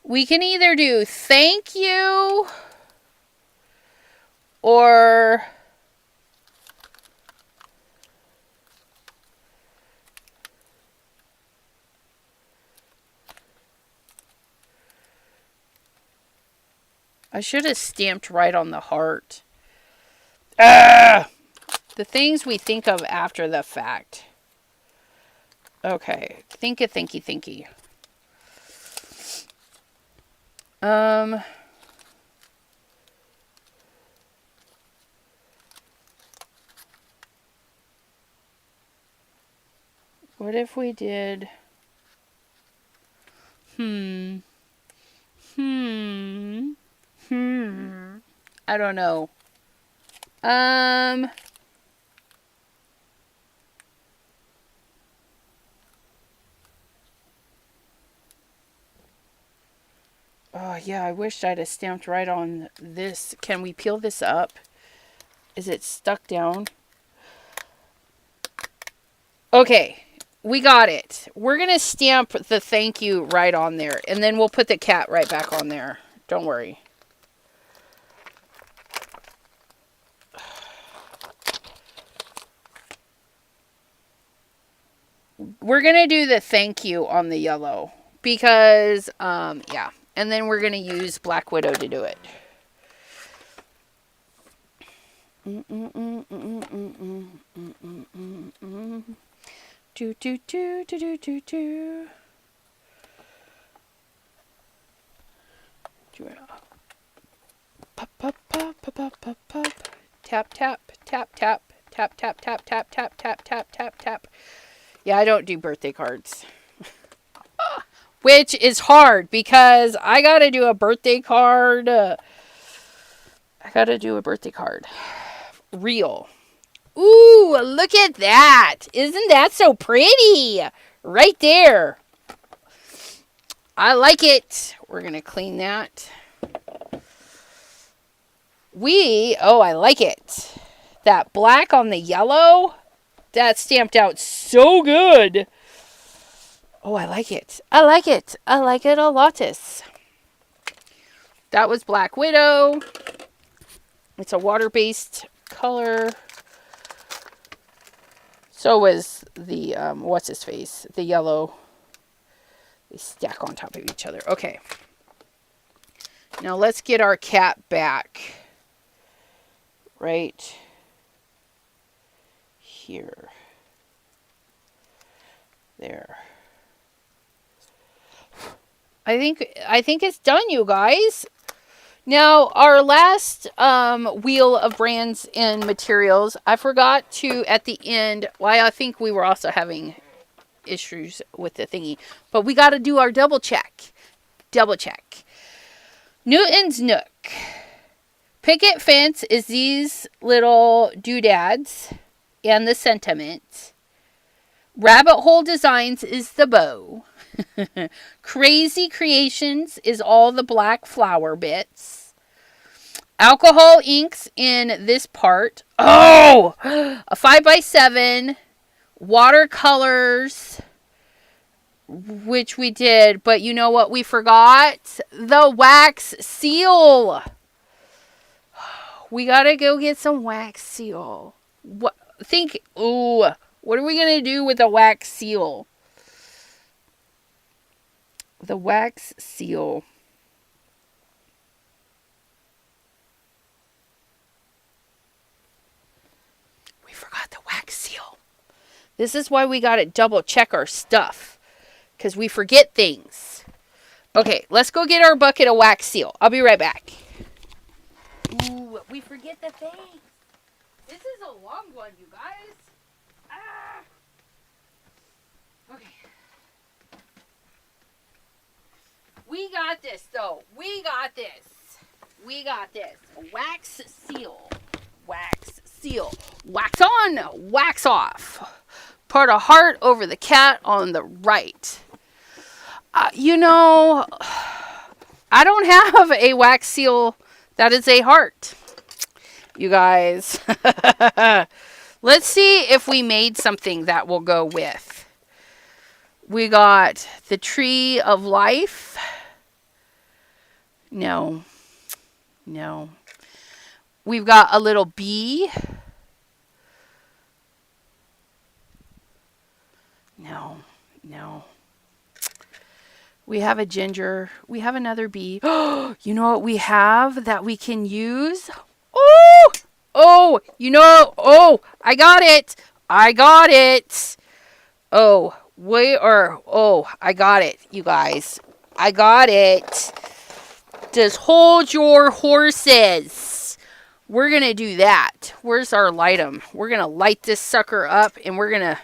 we can either do thank you or I should have stamped right on the heart. The things we think of after the fact. Okay. Thinky, thinky, thinky. What if we did... I don't know. Oh, yeah, I wish I'd have stamped right on this. Can we peel this up? Is it stuck down? Okay, we got it. We're going to stamp the thank you right on there. And then we'll put the cat right back on there. Don't worry. We're going to do the thank you on the yellow. Because, yeah. And then we're going to use Black Widow to do it. Do, do, do, do, do, do, do. Pop, pop, pop, pop, pop, pop, pop. Tap, tap, tap, tap, tap, tap, tap, tap, tap, tap, tap, tap, tap. Yeah, I don't do birthday cards. Which is hard because I gotta do a birthday card. Real. Ooh, look at that. Isn't that so pretty? Right there. I like it. We're going to clean that. I like it. That black on the yellow, that stamped out so good. Oh, I like it. I like it. I like it a lotus. That was Black Widow. It's a water-based color. So was the, what's-his-face? The yellow. They stack on top of each other. Okay. Now let's get our cat back. Right here. There. I think it's done, you guys. Now, our last wheel of brands and materials, I forgot to, at the end, I think we were also having issues with the thingy, but we got to do our double check. Double check. Newton's Nook. Picket fence is these little doodads and the sentiment. Rabbit hole designs is the bow. Crazy creations is all the black flower bits. Alcohol inks in this part. Oh! A 5x7. Watercolors, which we did, but you know what we forgot? The wax seal. We gotta go get some wax seal. What are we gonna do with the wax seal? The wax seal. We forgot the wax seal. This is why we gotta double check our stuff, because we forget things. Okay, let's go get our bucket of wax seal. I'll be right back. Ooh, we forget the thing. This is a long one, you guys. Okay. We got this, though. We got this. We got this. Wax seal. Wax seal. Wax on, wax off. Put a heart over the cat on the right. You know, I don't have a wax seal that is a heart. You guys. Let's see if we made something that will go with. We got the tree of life. No. No. We've got a little bee. No. No. We have a ginger. We have another bee. You know what we have that we can use? Oh! Oh! You know... Oh! I got it! I got it! Oh. Oh, I got it, you guys. I got it. Just hold your horses. We're going to do that. Where's our light-em? We're going to light this sucker up, and we're going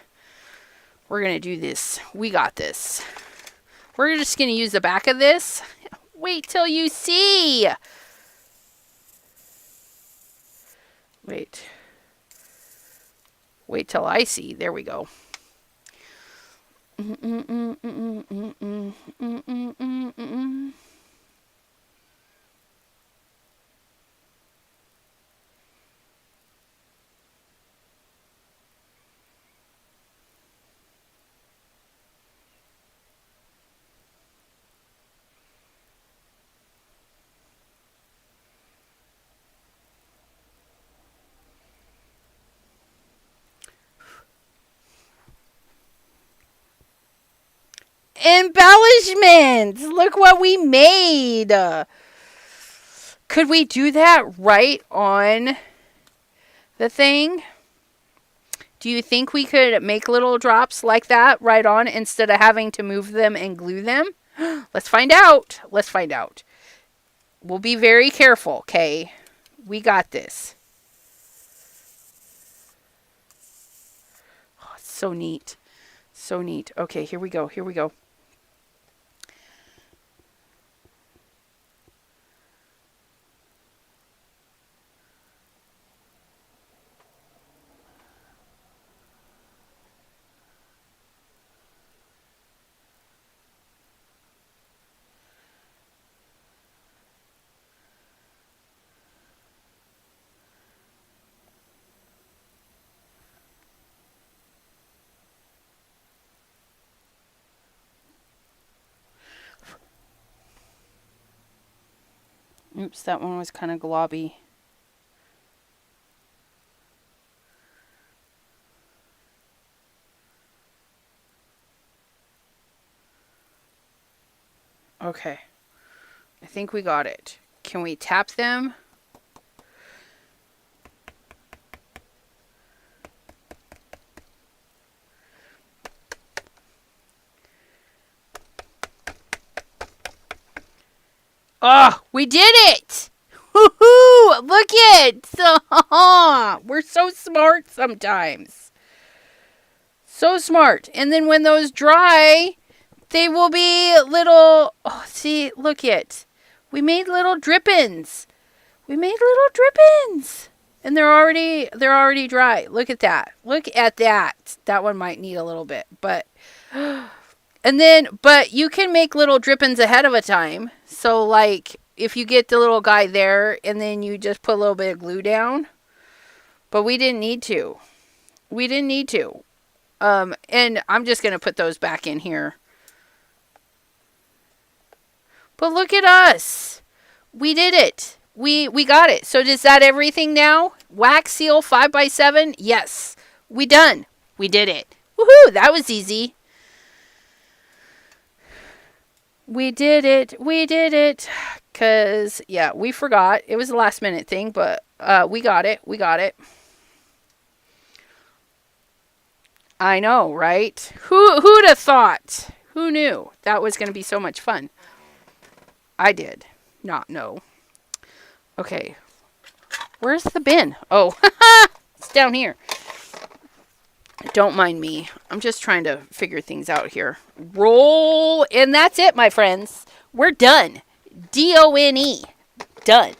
to do this. We got this. We're just going to use the back of this. Wait till you see. Wait. Wait till I see. There we go. Embellishments! Look what we made! Could we do that right on the thing? Do you think we could make little drops like that right on instead of having to move them and glue them? Let's find out. Let's find out. We'll be very careful, okay? We got this. Oh, it's so neat. So neat. Okay, here we go. Here we go. Oops, that one was kind of globby. Okay. I think we got it. Can we tap them? Oh, we did it! Woohoo! Look it! We're so smart sometimes. So smart. And then when those dry, they will be little... Oh, see, look it. We made little drippings. We made little drippings. And they're already dry. Look at that. Look at that. That one might need a little bit, but but you can make little drippings ahead of a time. So like if you get the little guy there and then you just put a little bit of glue down. But we didn't need to. We didn't need to. And I'm just going to put those back in here. But look at us. We did it. We got it. So is that everything now? Wax seal 5x7? Yes. We done. We did it. Woohoo! That was easy. We did it. We did it. Because, yeah, we forgot. It was a last minute thing, but we got it. We got it. I know, right? Who'd have thought? Who knew that was going to be so much fun? I did not know. Okay. Where's the bin? Oh, it's down here. Don't mind me. I'm just trying to figure things out here. Roll. And that's it, my friends. We're done. D-O-N-E. Done.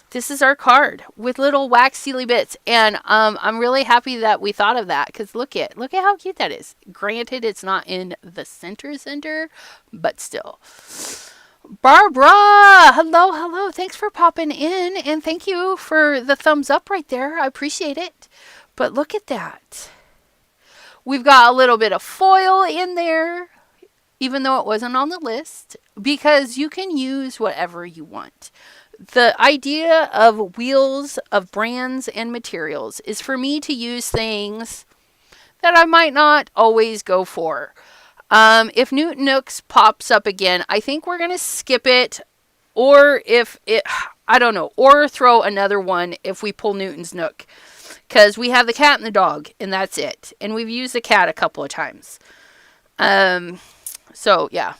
This is our card with little wax sealy bits. And I'm really happy that we thought of that. Because look at how cute that is. Granted, it's not in the center, but still. Barbara, hello. Thanks for popping in, and thank you for the thumbs up right there. I appreciate it. But look at that. We've got a little bit of foil in there, even though it wasn't on the list, because you can use whatever you want. The idea of wheels of brands and materials is for me to use things that I might not always go for. If Newton Nooks pops up again, I think we're going to skip it. Or I don't know, or throw another one if we pull Newton's Nook. Because we have the cat and the dog, and that's it. And we've used the cat a couple of times. So, yeah.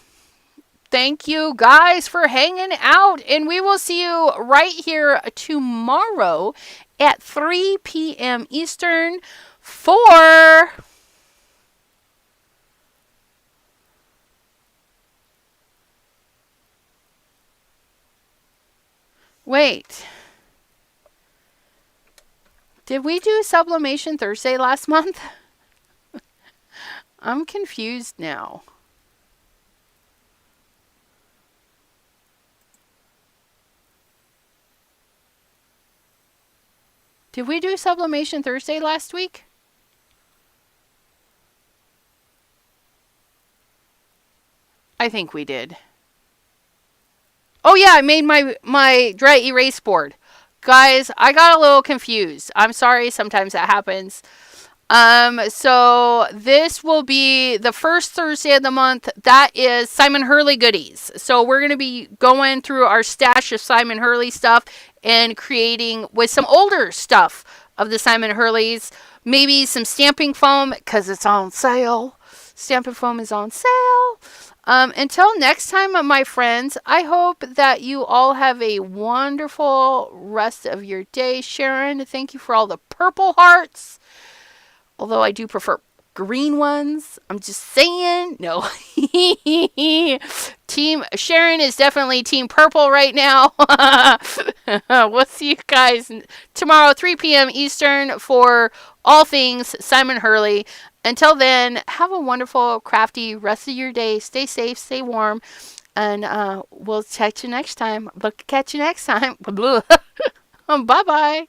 Thank you guys for hanging out. And we will see you right here tomorrow at 3 p.m. Eastern for... Wait. Did we do Sublimation Thursday last month? I'm confused now. Did we do Sublimation Thursday last week? I think we did. Oh yeah, I made my dry erase board. Guys, I got a little confused. I'm sorry, sometimes that happens. So this will be the first Thursday of the month. That is Simon Hurley goodies. So we're going to be going through our stash of Simon Hurley stuff and creating with some older stuff of the Simon Hurleys. Maybe some stamping foam because it's on sale. Stamping foam is on sale. Until next time, my friends, I hope that you all have a wonderful rest of your day. Sharon, thank you for all the purple hearts. Although I do prefer green ones. I'm just saying. No. Team Sharon is definitely Team Purple right now. We'll see you guys tomorrow, 3 p.m. Eastern for all things Simon Hurley. Until then, have a wonderful, crafty rest of your day. Stay safe, stay warm, and we'll catch you next time. Catch you next time. Bye-bye.